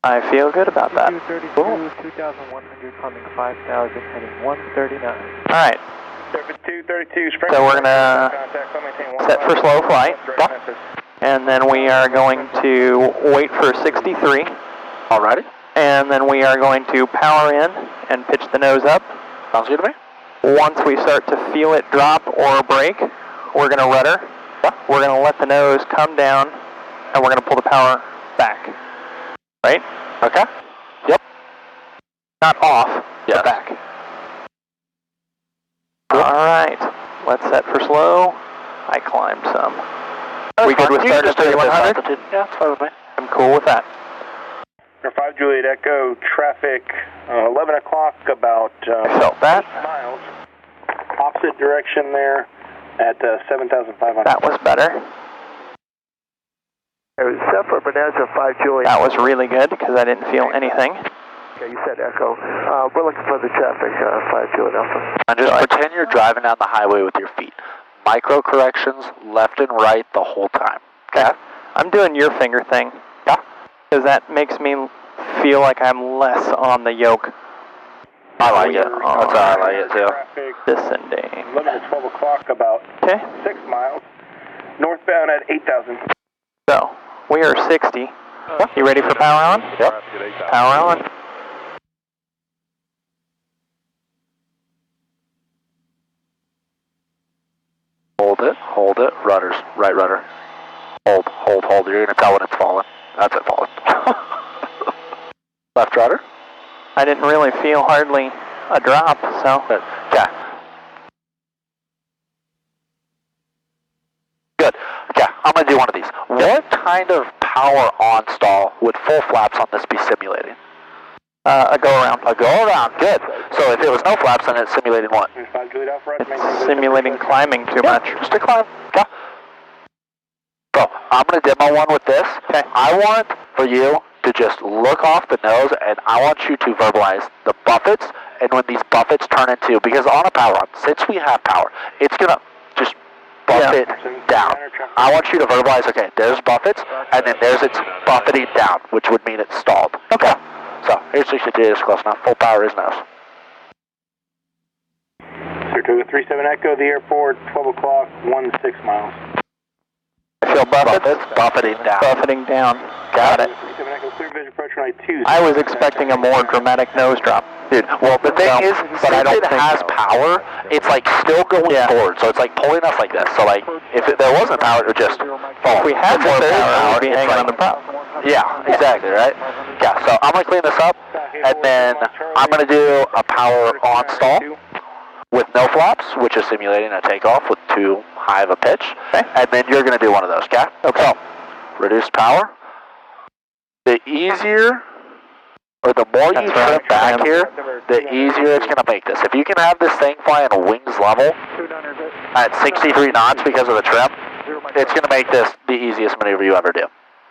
I feel good about that. 232, Cool. 2,100, climbing 5,000, heading 139. Alright, 232, so we're gonna set for slow flight. And then we are going to wait for 63. Alrighty. And then we are going to power in and pitch the nose up. Sounds good to me. Once we start to feel it drop or break, we're going to rudder. We're going to let the nose come down, and we're going to pull the power back. Right? Okay. Yep. Not off, Yes. but back. Alright, let's set for slow. I climbed some. We good with start at 3100? Yeah, that's fine with me. I'm cool with that. 5 Juliet Echo, traffic, 11 o'clock, about I felt that. 8 miles. Opposite direction there at 7,500. That was better. It was set for Bonanza 5 Juliet. That was really good because I didn't feel anything. Okay, you said Echo. We're looking for the traffic, 5 Juliet Alpha. And just pretend you're driving down the highway with your feet. Micro corrections left and right the whole time. Okay? I'm doing your finger thing. Yeah. Because that makes me feel like I'm less on the yoke. I like it. That's how I like it too. Traffic, Descending. 11 to 12 o'clock, about Okay. 6 miles. Northbound at 8,000. So, we are 60. You ready for power on? Yep. Power on. Hold it, rudders, right rudder. Hold, you're gonna tell when it's falling. That's it falling. Left rudder. I didn't really feel hardly a drop, so. Okay. Good. Okay, I'm gonna do one of these. What kind of power on stall would full flaps on this be simulating? A go around. A go around, good. So if it was no flaps, then it's simulating what? 5 Juliet Alpha, It's simulating climbing too much. Just a climb. Okay. So I'm gonna demo one with this. Okay. I want for you to just look off the nose, and I want you to verbalize the buffets, and when these buffets turn into, because on a power on, since we have power, it's gonna just buffet down. I want you to verbalize, okay, there's buffets, and then there's it's buffeting down, which would mean it's stalled. Okay. So here's 63 is close enough. Full power is nose. Saratoga 37 Echo, the airport, 12 o'clock, 6 miles. I feel buffets. Buffeting down. Buffeting down. Got it. 37 Echo, clear visual approach runway 2. I was expecting a more dramatic nose drop. Dude, well, the thing is, but I since don't it think has so. power, it's like still going forward, so it's like pulling us like this. So like, if there wasn't power, it would just fall. If we had more there is power, we'd be it's hanging like- on the prop. Yeah, exactly, right? Yeah, so I'm going to clean this up, and then I'm going to do a power on stall with no flaps, which is simulating a takeoff with too high of a pitch. Okay. And then you're going to do one of those, okay? So, reduce power. The easier, or the more you trim back here, the easier it's going to make this. If you can have this thing flying wings level at 63 knots because of the trim, it's going to make this the easiest maneuver you ever do.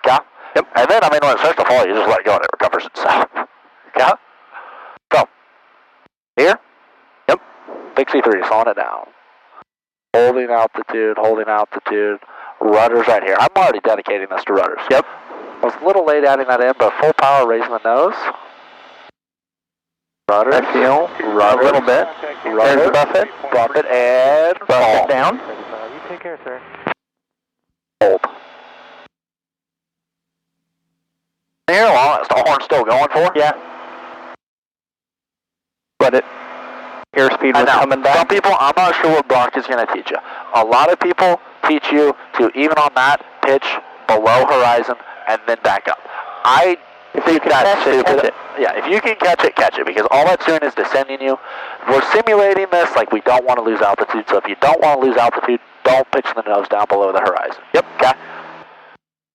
Okay? Yep. And then, I mean, when it starts to fall, you just let it go and it recovers itself. Okay? So, here. Yep. 63, slowing it down. Holding altitude, rudders right here. I'm already dedicating this to rudders. Yep. I was a little late adding that in, but full power raising the nose. Rudders. I feel rudders. a little bit. Rudders. There's the buffet. Buffet and Buffet fall. down. You take care, sir. Hold. Here, well, is the horn still going for? Yeah. But it, airspeed was coming back. Some people, I'm not sure what Brock is going to teach you. A lot of people teach you to, even on that, pitch below horizon and then back up. If you can catch it. Yeah, if you can catch it, because all that's doing is descending you. We're simulating this like we don't want to lose altitude, so if you don't want to lose altitude, don't pitch the nose down below the horizon. Yep, okay?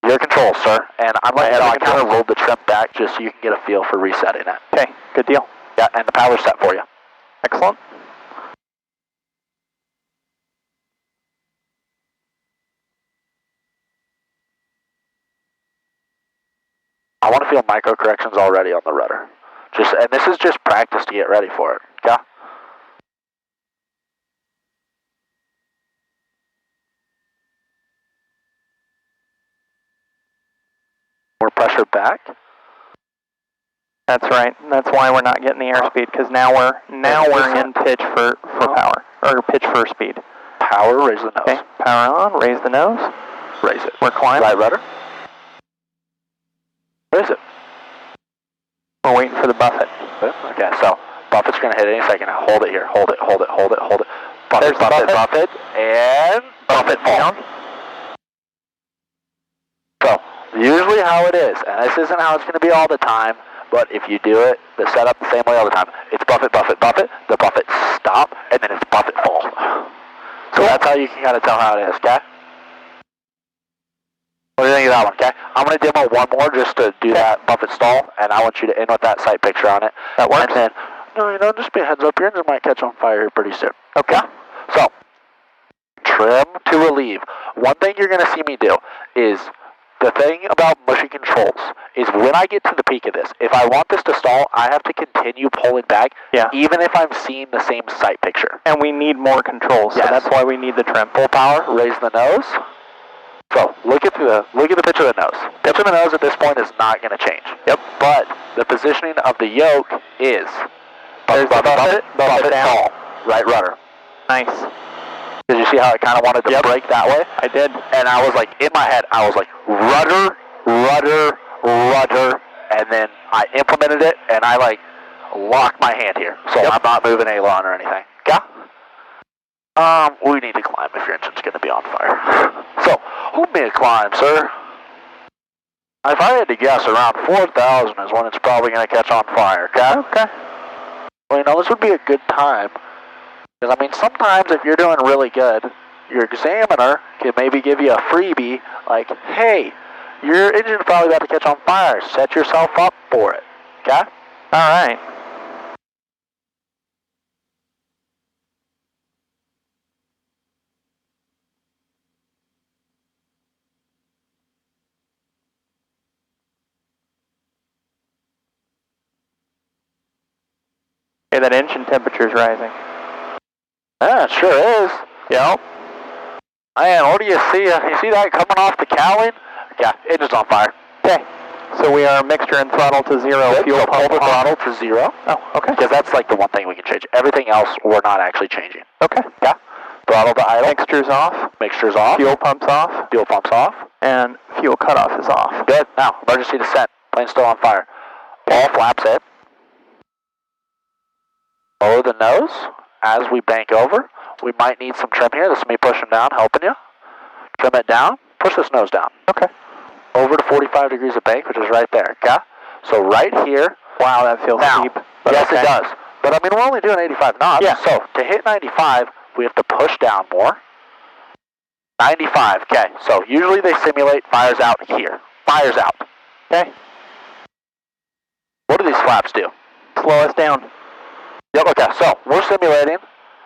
Your control, sir, and I'm going to kind of roll the trim back just so you can get a feel for resetting it. Okay, good deal. Yeah, and the power's set for you. Excellent. I want to feel micro corrections already on the rudder. And this is just practice to get ready for it, okay? More pressure back. That's right. That's why we're not getting the airspeed, because now we're in pitch for power, or pitch for speed. Power, raise the nose. Okay, power on, raise the nose. Raise it. We're climbing. Right rudder. Raise it. We're waiting for the buffet. Okay, so buffet's going to hit any second now. Hold it here. Hold it. Buffet, buffet, and buffet down. So, usually how it is, and this isn't how it's going to be all the time, but if you do it, the setup the same way all the time. It's buffet, buffet, buffet, the buffet stop, and then it's buffet fall. So that's how you can kind of tell how it is, okay? What do you think of that one, okay? I'm going to demo one more just to do that buffet stall, and I want you to end with that sight picture on it. That works? And then, just be a heads up, your engine might catch on fire here pretty soon. Okay? So, trim to relieve. One thing you're going to see me do is, the thing about mushy controls is when I get to the peak of this, if I want this to stall, I have to continue pulling back, even if I'm seeing the same sight picture. And we need more controls, so that's why we need the trim. Full power, raise the nose. So, look at the pitch of the nose. Pitch of the nose at this point is not going to change. Yep. But the positioning of the yoke is buffet down, right rudder. Nice. Did you see how it kind of wanted to break that way? I did. And I was like, in my head, I was like, rudder, rudder, rudder, and then I implemented it, and I like locked my hand here, so I'm not moving aileron or anything. Okay? We need to climb if your engine's going to be on fire. So, hold me a climb, sir. If I had to guess, around 4,000 is when it's probably going to catch on fire, okay? Okay. Well, this would be a good time. Because, sometimes if you're doing really good, your examiner can maybe give you a freebie, like, hey, your engine's probably about to catch on fire. Set yourself up for it. Okay? All right. Hey, that engine temperature's rising. Yeah, it sure is. Yep. Man, what do you see? You see that coming off the cowling? Yeah, engine's on fire. Okay. So we are mixture and throttle to zero. Good. Fuel Pull the throttle to zero. Oh, okay. Because that's like the one thing we can change. Everything else we're not actually changing. Okay. Yeah. Throttle to idle. Mixture's off. Mixture's off. Fuel pump's off. Fuel pump's off. And fuel cutoff is off. Good. Now, emergency descent. Plane's still on fire. All flaps in. Lower the nose as we bank over. We might need some trim here. This is me pushing down, helping you. Trim it down. Push this nose down. Okay. Over to 45 degrees of bank, which is right there. Okay? So right here. Wow, that feels steep. Yes, it does. But we're only doing 85 knots. Yeah. So to hit 95, we have to push down more. 95. Okay. So usually they simulate fires out here. Fires out. Okay. What do these flaps do? Slow us down. Yep. Okay. So we're simulating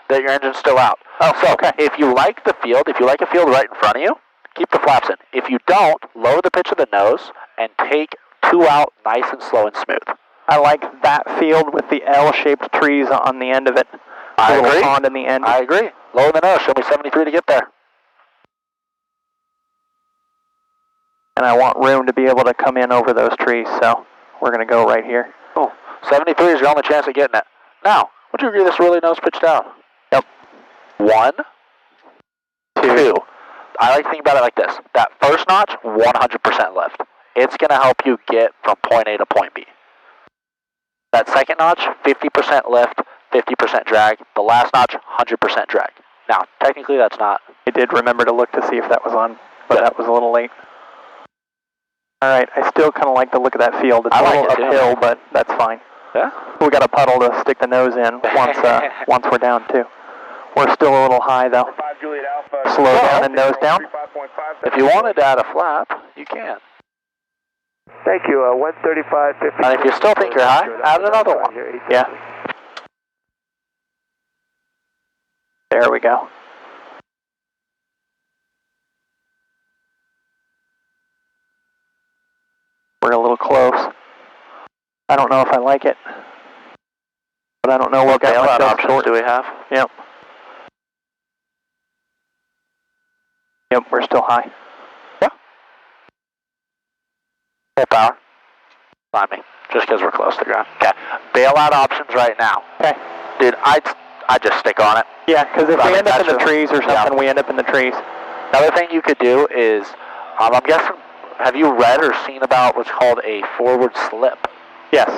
that your engine's still out. Oh, so okay. If you like the field, if you like a field right in front of you, keep the flaps in. If you don't, lower the pitch of the nose and take two out nice and slow and smooth. I like that field with the L-shaped trees on the end of it. I agree. Pond in the end. I agree. Lower the nose. Show me 73 to get there. And I want room to be able to come in over those trees, so we're going to go right here. Cool. 73 is your only chance of getting it. Now, would you agree this really nose pitch down? Yep. 1, 2. I like to think about it like this. That first notch, 100% lift. It's going to help you get from point A to point B. That second notch, 50% lift, 50% drag. The last notch, 100% drag. Now, technically that's not. I did remember to look to see if that was on, but that was a little late. All right, I still kind of like the look of that field. It's a little uphill, but that's fine. Yeah? We got a puddle to stick the nose in once we're down, too. We're still a little high, though. Slow down and nose down. If you wanted to add a flap, you can. Thank you, 135.50. And if you still think you're high, add another one. Yeah. There we go. We're a little close. I don't know if I like it. I don't know what bailout options do we have? Yep. Yep, we're still high. Yeah. Full power. Find me, just because we're close to the ground. Okay. Bailout options right now. Okay. Dude, I'd just stick on it. Yeah, because if we end up in the trees or something, we end up in the trees. Another thing you could do is, I'm guessing, have you read or seen about what's called a forward slip? Yes.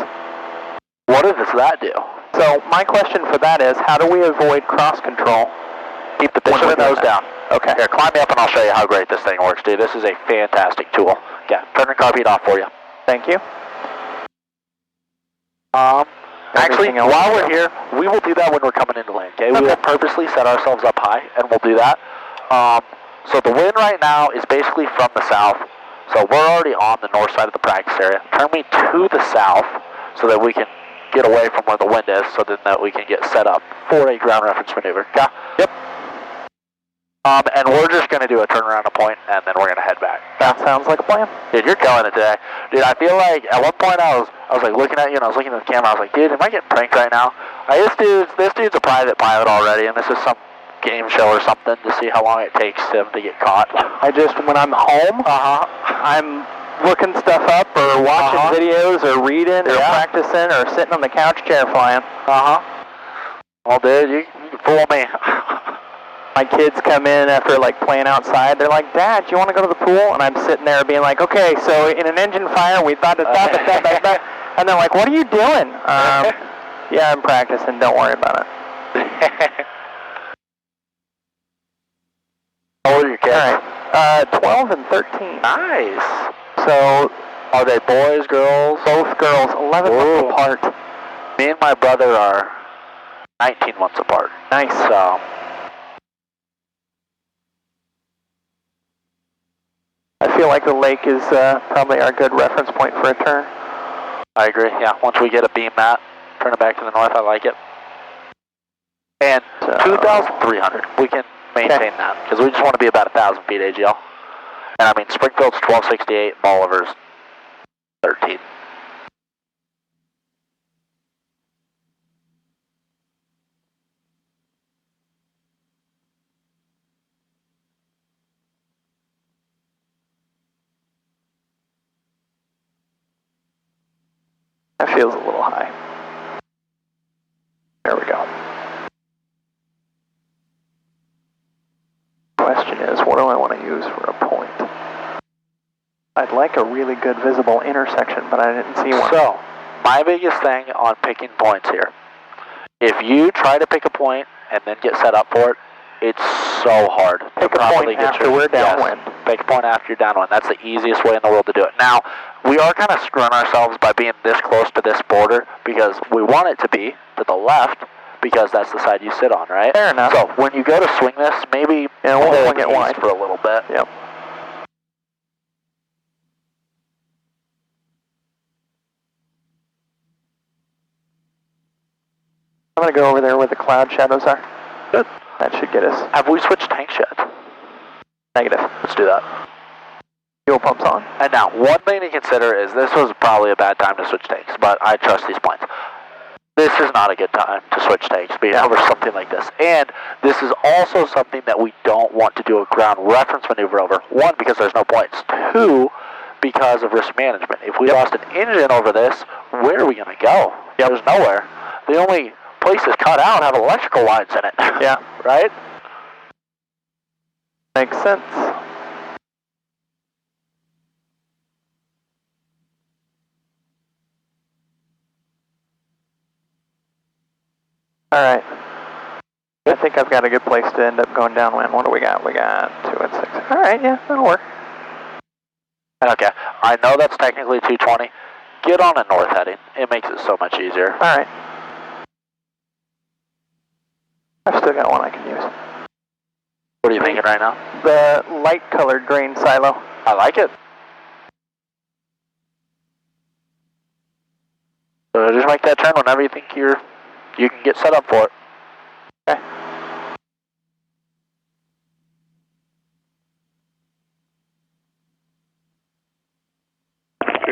What does that do? So my question for that is, how do we avoid cross control? Keep the pitch of the nose down. Okay. Here, climb me up and I'll show you how great this thing works, dude. This is a fantastic tool. Yeah, turn the carpet off for you. Thank you. Actually, while we're here, we will do that when we're coming into land, okay? We will purposely set ourselves up high, and we'll do that. So the wind right now is basically from the south, so we're already on the north side of the practice area. Turn me to the south so that we can get away from where the wind is, so then that we can get set up for a ground reference maneuver. Yeah? Yep. And we're just going to do a turnaround, a point, and then we're going to head back. That sounds like a plan. Dude, you're killing it today. Dude, I feel like at one point I was like looking at you and I was looking at the camera. I was like, dude, am I getting pranked right now? This dude's a private pilot already, and this is some game show or something to see how long it takes him to get caught. When I'm home, I'm looking stuff up or watching videos or reading or practicing or sitting on the couch chair flying. Well, dude, you can fool me. My kids come in after like playing outside. They're like, Dad, do you want to go to the pool? And I'm sitting there being like, okay, so in an engine fire, we thought that. And they're like, what are you doing? Yeah, I'm practicing. Don't worry about it. How old are your kids? All right. 12 and 13. Nice. So, are they boys, girls? Both girls, 11 months apart. Me and my brother are 19 months apart. Nice. So, I feel like the lake is probably our good reference point for a turn. I agree, yeah. Once we get a beam mat, turn it back to the north, I like it. And 2,300, we can maintain that, because we just want to be about 1,000 feet AGL. And I mean, Springfield's 1268, Bolivar's 13. That feels a little high. There we go. Question is, what do I want to use for a point? I'd like a really good visible intersection, but I didn't see one. So, my biggest thing on picking points here, if you try to pick a point and then get set up for it, it's so hard to properly get after we're downwind. Yes, pick a point after you're downwind. That's the easiest way in the world to do it. Now, we are kind of screwing ourselves by being this close to this border because we want it to be to the left because that's the side you sit on, right? Fair enough. So when you go to swing this, maybe we'll swing it wide for a little bit. Yep. I'm going to go over there where the cloud shadows are. Good. That should get us. Have we switched tanks yet? Negative. Let's do that. Fuel pumps on. And now, one thing to consider is this was probably a bad time to switch tanks, but I trust these planes. This is not a good time to switch tanks being over something like this. And this is also something that we don't want to do a ground reference maneuver over. One, because there's no points. Two, because of risk management. If we lost an engine over this, where are we going to go? There's nowhere. The only places cut out have electrical lines in it. Yeah. Right? Makes sense. Alright. I think I've got a good place to end up going downwind. What do we got? We got 2 and 6. Alright, yeah, that'll work. Okay. I know that's technically 220. Get on a north heading. It makes it so much easier. Alright. I've still got one I can use. What are you thinking right now? The light-colored grain silo. I like it. So just make that turn whenever you think you can get set up for it. Okay.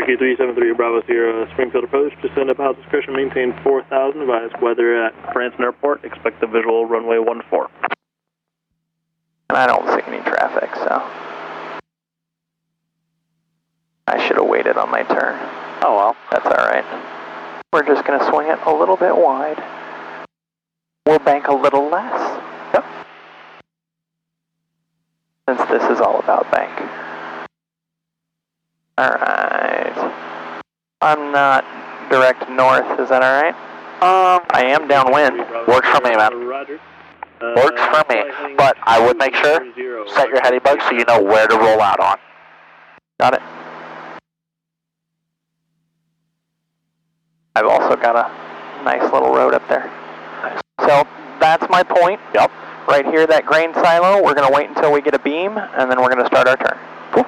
Turkey 373 Bravo Sierra, Springfield approach, descend up house discretion, maintain 4,000, advise weather at Branson Airport, expect the visual runway 14. And I don't see any traffic, so I should have waited on my turn. Oh well. That's alright. We're just going to swing it a little bit wide. We'll bank a little less. Yep. Since this is all about bank. Alright. I'm not direct north, is that alright? I am downwind. Works for me, man. Roger. Works for me, but I would make sure, set your heading bug so you know where to roll out on. Got it. I've also got a nice little road up there. So that's my point. Yep. Right here, that grain silo, we're going to wait until we get a beam, and then we're going to start our turn. Cool.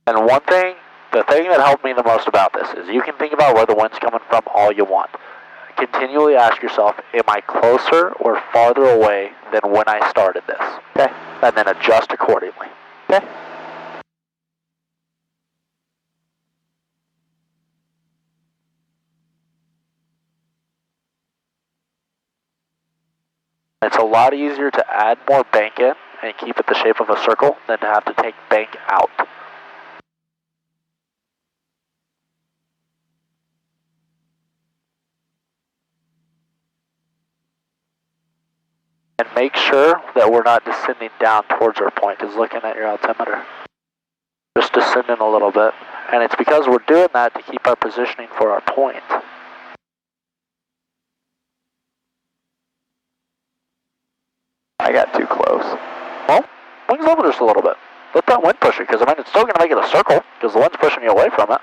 And one thing, the thing that helped me the most about this is you can think about where the wind's coming from all you want. Continually ask yourself, am I closer or farther away than when I started this? Okay. And then adjust accordingly. Okay. It's a lot easier to add more bank in and keep it the shape of a circle than to have to take bank out. And make sure that we're not descending down towards our point, is looking at your altimeter. Just descending a little bit. And it's because we're doing that to keep our positioning for our point. I got too close. Well, wings over just a little bit. Let that wind push it, because I mean, it's still going to make it a circle, because the wind's pushing you away from it.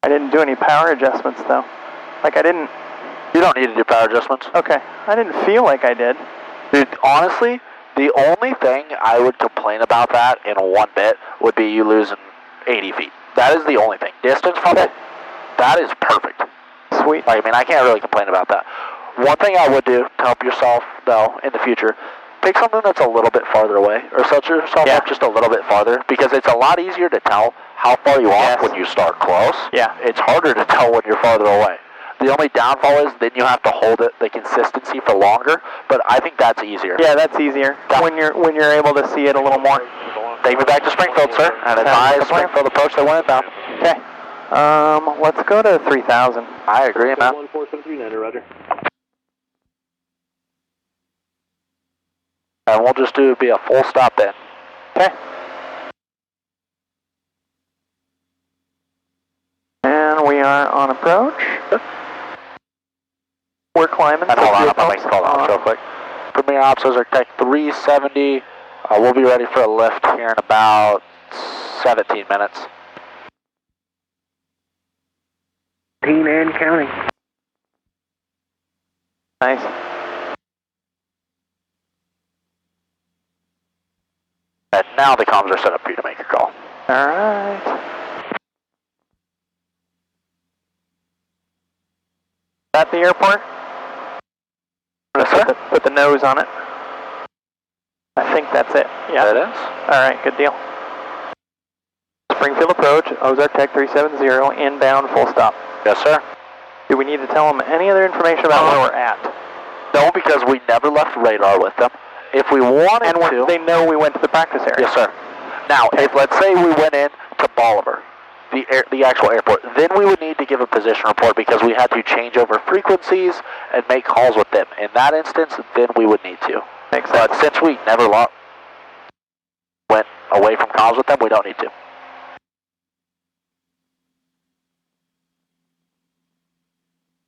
I didn't do any power adjustments, though. Like, I didn't... You don't need to do power adjustments. Okay. I didn't feel like I did. Dude, honestly, the only thing I would complain about that in one bit would be you losing 80 feet. That is the only thing. Distance from it, that is perfect. Sweet. I mean, I can't really complain about that. One thing I would do to help yourself, though, in the future, pick something that's a little bit farther away, or set yourself up just a little bit farther, because it's a lot easier to tell how far you are when you start close. Yeah. It's harder to tell when you're farther away. The only downfall is then you have to hold it, the consistency for longer, but I think that's easier. Yeah, that's easier. Yeah. When you're able to see it a little more. Take me back to Springfield, sir, and advise Springfield approach the wind inbound. Okay. Let's go to 3,000. I agree, man. 14739, roger. And we'll just be a full stop then. Okay. And we are on approach. We're climbing. And hold on, I'm going to make a call out real quick. Premier Ops, those are Tech 370. We'll be ready for a lift here in about 17 minutes. 18 and counting. Nice. And now the comms are set up for you to make your call. All right. At the airport? Yes, sir. Put the nose on it. I think that's it. Yeah. That is. All right, good deal. Springfield approach, Ozark Tech 370, inbound, full stop. Yes, sir. Do we need to tell them any other information about where we're at? No, because we never left radar with them. If we wanted to... they know we went to the practice area. Yes, sir. Now, if let's say we went in to Bolivar, the actual airport, then we would need to give a position report because we had to change over frequencies and make calls with them. In that instance, then we would need to. Makes sense. But since we never went away from calls with them, we don't need to.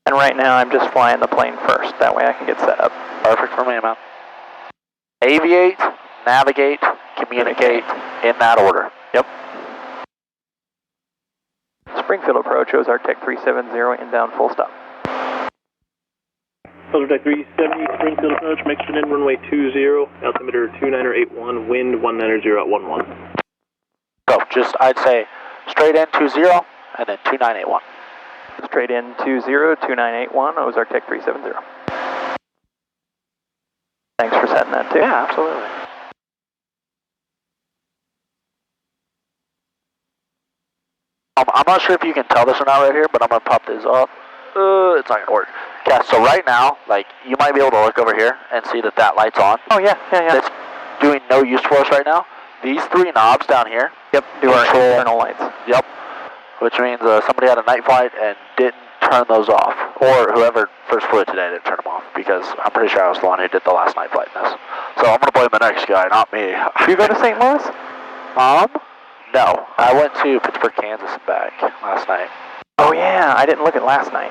And right now, I'm just flying the plane first. That way I can get set up. Perfect for me, man. Aviate, navigate, communicate in that order. Yep. Springfield approach, Ozark Tech 370, inbound full stop. Ozark Tech 370, Springfield approach, mixing in runway 20, altimeter 2981, wind 190 at 11. So just, I'd say, straight in 20, and then 2981. Straight in 20, 2981, Ozark Tech 370. Thanks for setting that too. Yeah, absolutely. I'm not sure if you can tell this or not right here, but I'm going to pop this off. It's not going to work. Yeah, so right now, like, you might be able to look over here and see that that light's on. Oh, yeah. That's doing no use for us right now. These three knobs down here. Yep, do our internal lights. Yep, which means somebody had a night flight and didn't turn those off. Or whoever first flew today didn't turn them off, because I'm pretty sure I was the one who did the last night flight in this. So I'm going to blame the next guy, not me. You go to St. Louis? No. I went to Pittsburgh, Kansas and back last night. Oh yeah, I didn't look at last night.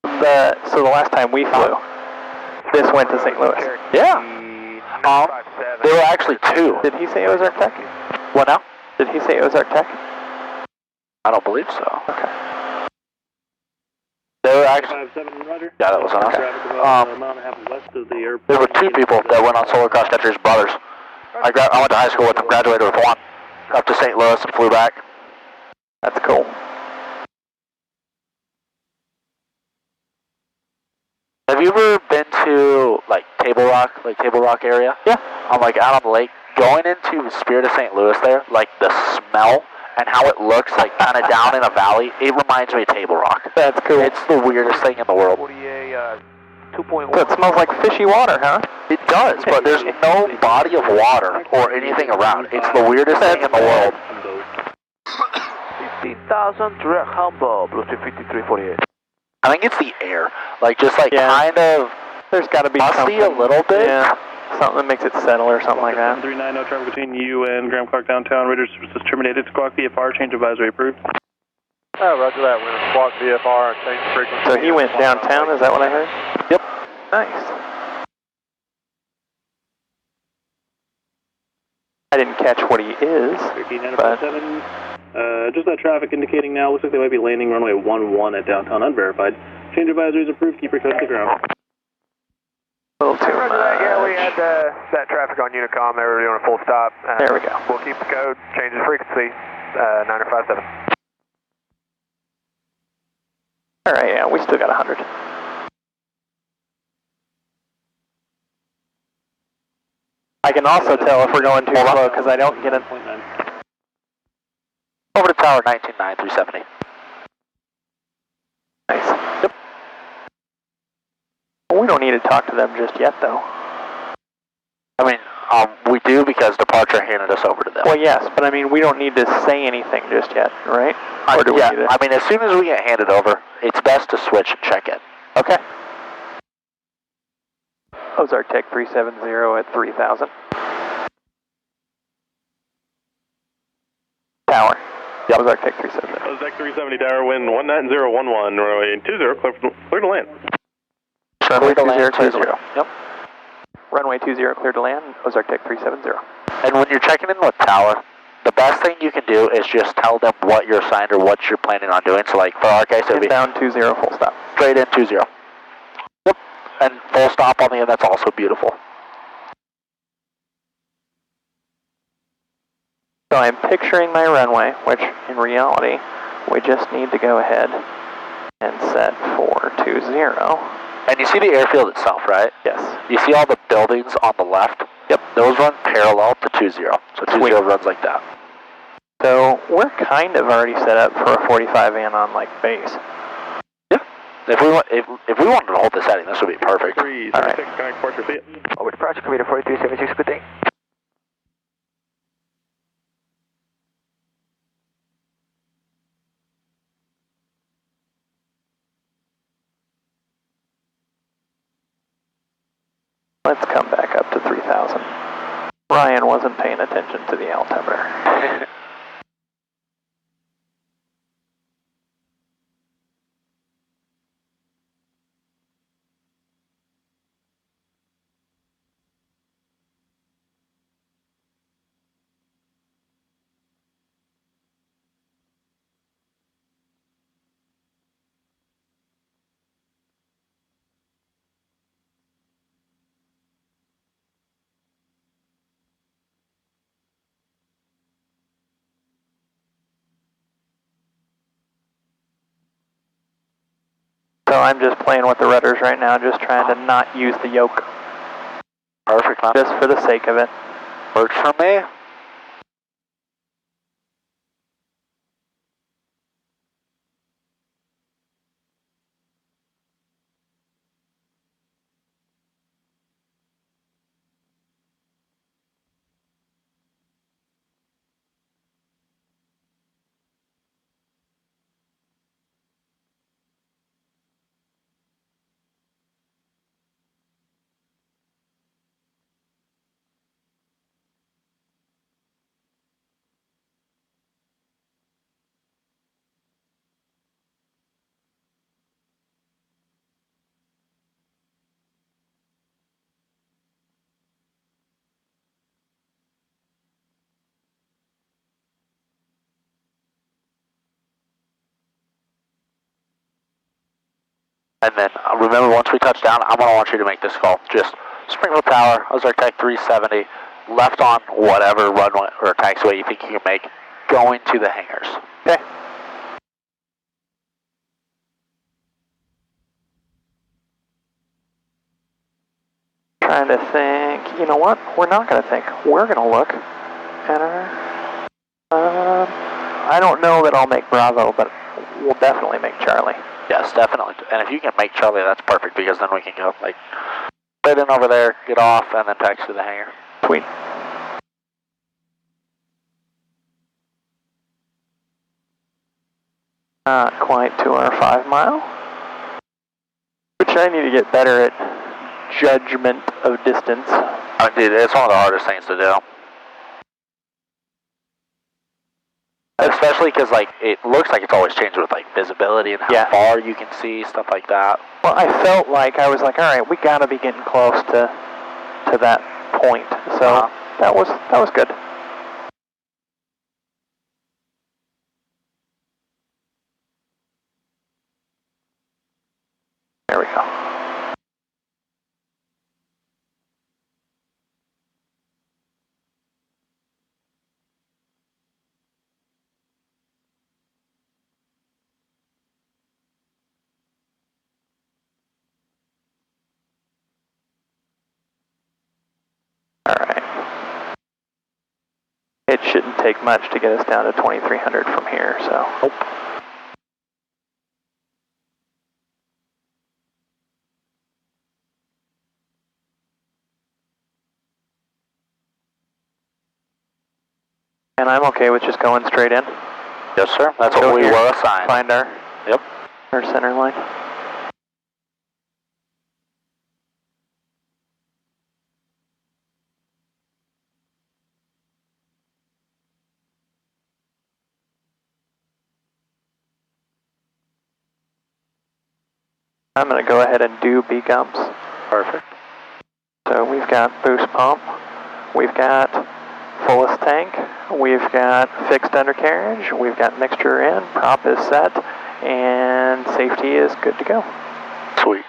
So the last time we flew, this went to St. Louis. Yeah. There were actually two. Did he say Ozark Tech? What now? Did he say Ozark Tech? I don't believe so. Okay. There were actually... Yeah, that was us. There were two people that went on solar cross country as brothers. I went to high school with them, graduated with one. Up to St. Louis and flew back. That's cool. Have you ever been to like Table Rock area? Yeah. I'm like out on the lake, going into Spirit of St. Louis there, like the smell and how it looks like kind of down in a valley, it reminds me of Table Rock. That's cool. It's the weirdest thing in the world. 2.1. So it smells like fishy water, huh? It does, but there's no body of water or anything around. It's the weirdest thing in the world. 15,000 direct Humboldt, plus 5348. I think it's the air, like just like kind of. There's got to be musty something. A little bit. Yeah, something that makes it settle or something like that. 390, no traffic between you and Graham Clark downtown. Radar services terminated. Squawk VFR, change advisory approved. Roger that. We're going to squawk VFR and change frequency. So he went downtown, is that what I heard? Yep. Nice. I didn't catch what he is, but... Just that traffic indicating now. Looks like they might be landing runway 11 at downtown unverified. Change advisories approved. Keep your coast to ground. A little too much. Yeah, we had that traffic on Unicom. They were doing a full stop. There we go. We'll keep the code. Change the frequency. 9057. All right, yeah, we still got 100. I can also tell if we're going too slow because I don't get it. Over to tower 199370. Nice. Yep. Well, we don't need to talk to them just yet, though. I mean, we do because departure handed us over to them. Well, yes, but I mean, we don't need to say anything just yet, right? Or do we need to? I mean, as soon as we get handed over, it's best to switch and check in. Okay. Ozark Tech 370 at 3000. Tower. Yep. Ozark Tech 370. Ozark 370 tower, wind 19011, runway 20, clear to land. Runway 20, clear to land. Yep. Runway 20, clear to land, Ozark Tech 370. And when you're checking in with tower, the best thing you can do is just tell them what you're assigned or what you're planning on doing. So like for our case, it would be down 20, full stop. Straight in 20. Yep. And full stop on the end, that's also beautiful. So I'm picturing my runway, which in reality, we just need to go ahead and set for 20. And you see the airfield itself, right? Yes. You see all the buildings on the left? Yep. Those run parallel to 20. So 20 runs like that. So we're kind of already set up for a 45 in on like base. Yeah. If we wanted to hold this heading, this would be perfect. All right. Over to Project Commander 4376, good day. Let's come back up to 3000. Ryan wasn't paying attention to the altimeter. So I'm just playing with the rudders right now, just trying to not use the yoke. Perfect, man. Just for the sake of it. Works for me. And then remember, once we touch down, I'm going to want you to make this call. Just Springfield Tower, Ozark Tech 370, left on whatever runway or taxiway you think you can make, going to the hangars. Okay. Trying to think, you know what? We're not going to think. We're going to look at our... I don't know that I'll make Bravo, but we'll definitely make Charlie. Yes, definitely. And if you can make Charlie, that's perfect, because then we can go, like, right in over there, get off, and then taxi to the hangar. Sweet. Not quite to our 5 mile. Which I need to get better at judgment of distance. I mean, dude, it's one of the hardest things to do. Especially because, like, it looks like it's always changed with, like, visibility and how far you can see, stuff like that. Well, I felt like I was like, all right, we got to be getting close to that point. So that was good. There we go. It shouldn't take much to get us down to 2300 from here, so. Nope. And I'm okay with just going straight in. Yes, sir. That's what we were assigned. Find our center line. I'm going to go ahead and do B-gumps. Perfect. So we've got boost pump, we've got fullest tank, we've got fixed undercarriage, we've got mixture in, prop is set, and safety is good to go. Sweet.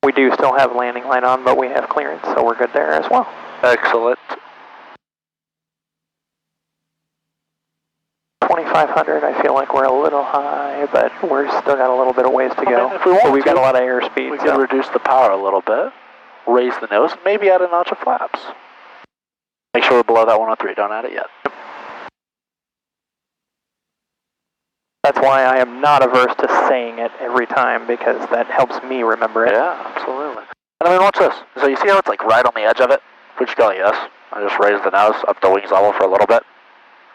We do still have landing light on, but we have clearance, so we're good there as well. Excellent. 2500, I feel like we're a little high, but we're still got a little bit of ways to go. If we want we've got a lot of airspeed. We can reduce the power a little bit, raise the nose, and maybe add a notch of flaps. Make sure we're below that 103, don't add it yet. That's why I am not averse to saying it every time, because that helps me remember it. Yeah, absolutely. And I mean, watch this. So you see how it's like right on the edge of it? We just go, yes. I just raise the nose up to wings level for a little bit.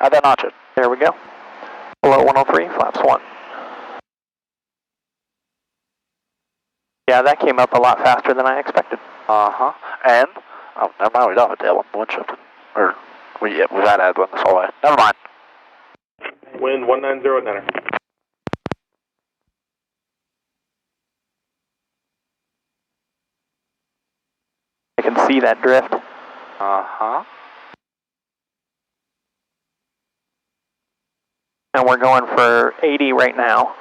Add that notch in. There we go. Below 103, flaps 1. Yeah, that came up a lot faster than I expected. Uh-huh. And, oh, never mind, we don't have a tail wind shifting. Or, we've had to add one this whole way. Never mind. Wind 190 at center. I can see that drift. Uh-huh. And we're going for 80 right now.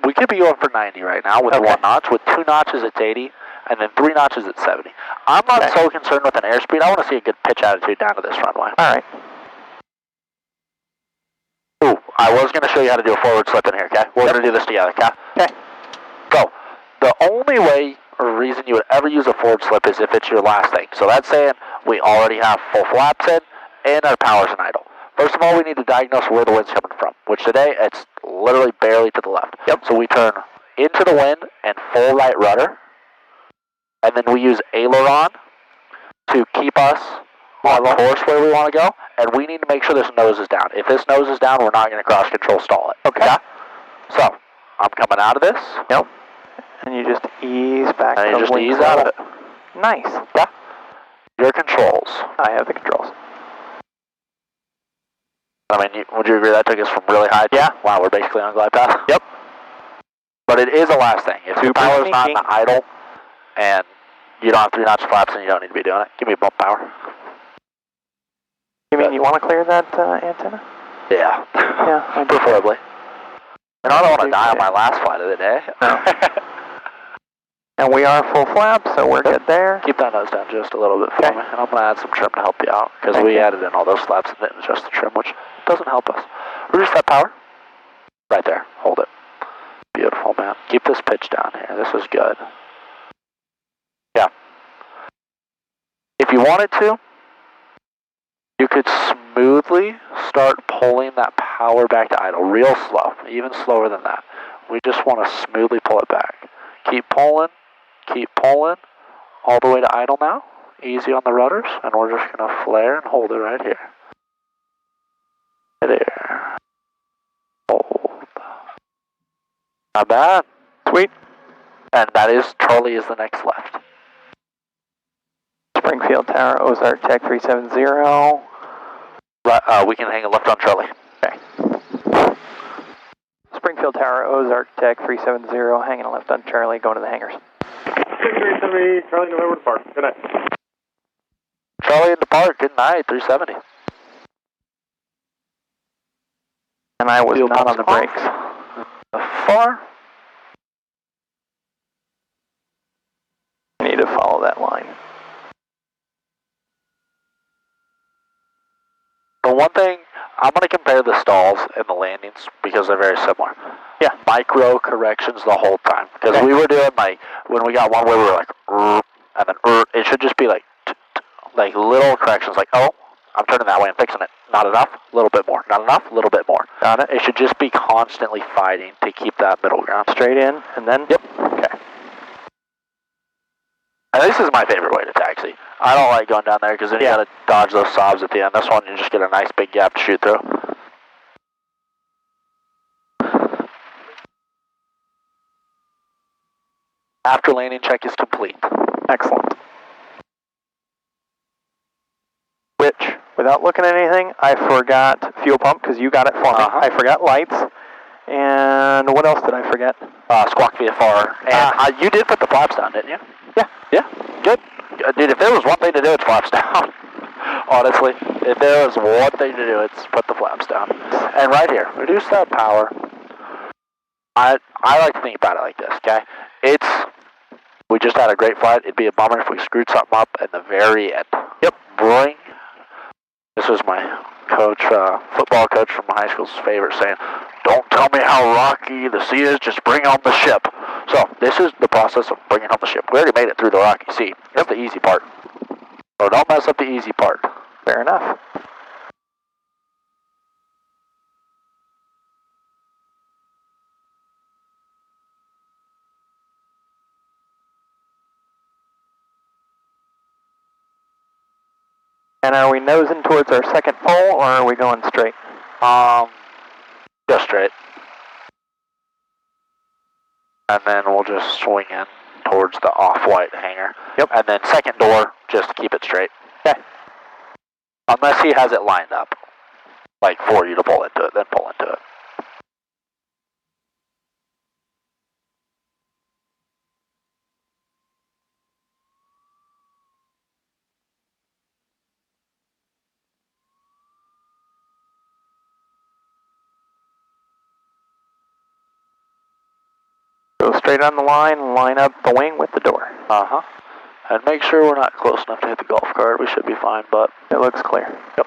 We could be going for 90 right now with one notch. With 2 notches, it's 80, and then 3 notches, it's 70. I'm not so concerned with an airspeed. I want to see a good pitch attitude down to this runway. All right. Ooh, I was going to show you how to do a forward slip in here, okay? We're going to do this together, okay? Okay. So, the only way or reason you would ever use a forward slip is if it's your last thing. So that's saying we already have full flaps in and our power's in idle. First of all, we need to diagnose where the wind's coming from, which today it's literally barely to the left. Yep. So we turn into the wind and full right rudder, and then we use aileron to keep us on course where we want to go, and we need to make sure this nose is down. If this nose is down, we're not going to cross control stall it. Okay. So, I'm coming out of this. Yep. And you just ease back And to you just wing ease out of it. Nice. Yeah. Your controls. I have the controls. I mean, would you agree that took us from really high to... Yeah. Wow, we're basically on glide path? Yep. But it is a last thing. If your power's not in the idle, and you don't have 3 notch flaps, then you don't need to be doing it. Give me bump power. You mean you want to clear that antenna? Yeah. Yeah. Preferably. And I don't want to die on my last flight of the day. No. And we are full flap, so we're good there. Keep that nose down just a little bit for me, and I'm going to add some trim to help you out, because we added in all those flaps and didn't adjust the trim, which doesn't help us. Reduce that power. Right there. Hold it. Beautiful, man. Keep this pitch down here. This is good. Yeah. If you wanted to, you could smoothly start pulling that power back to idle, real slow, even slower than that. We just want to smoothly pull it back. Keep pulling, all the way to idle now. Easy on the rudders, and we're just going to flare and hold it right here. There. Hold. Not bad. Sweet. And that is, Charlie is the next left. Springfield Tower, Ozark Tech 370. Right, we can hang a left on Charlie. Okay. Springfield Tower, Ozark Tech 370, hanging a left on Charlie, going to the hangars. 370, Charlie November to park. Good night. Charlie in the park, good night, 370. And I was not on the brakes. Far. I need to follow that line. The one thing, I'm going to compare the stalls and the landings because they're very similar. Yeah. Micro corrections the whole time. Because we were doing like, when we got one way, we were like, and then it should just be like little corrections like, oh, I'm turning that way and fixing it. Not enough, a little bit more. Not enough, a little bit more. Got it. It should just be constantly fighting to keep that middle ground. Straight in, and then? Yep. Okay. And this is my favorite way to taxi. I don't like going down there because then you got to dodge those sobs at the end. This one, you just get a nice big gap to shoot through. After landing check is complete. Excellent. Which, without looking at anything, I forgot fuel pump because you got it for me. I forgot lights. And what else did I forget? Squawk VFR. And you did put the flaps down, didn't you? Yeah. Yeah, good. Dude, if there was one thing to do, it's flaps down. Honestly, if there was one thing to do, it's put the flaps down. And right here, reduce that power. I like to think about it like this, okay? We just had a great flight. It'd be a bummer if we screwed something up at the very end. Yep. This was my coach, football coach from high school's favorite saying, don't tell me how rocky the sea is, just bring on the ship. So, this is the process of bringing home the ship. We already made it through the rocky sea. That's the easy part. So don't mess up the easy part. Fair enough. And are we nosing towards our second pole, or are we going straight? Go straight. And then we'll just swing in towards the off-white hangar. Yep. And then second door, just keep it straight. Okay. Unless he has it lined up, like for you to pull into it, then pull into it. Go straight on the line, line up the wing with the door. And make sure we're not close enough to hit the golf cart. We should be fine, but it looks clear. Yep.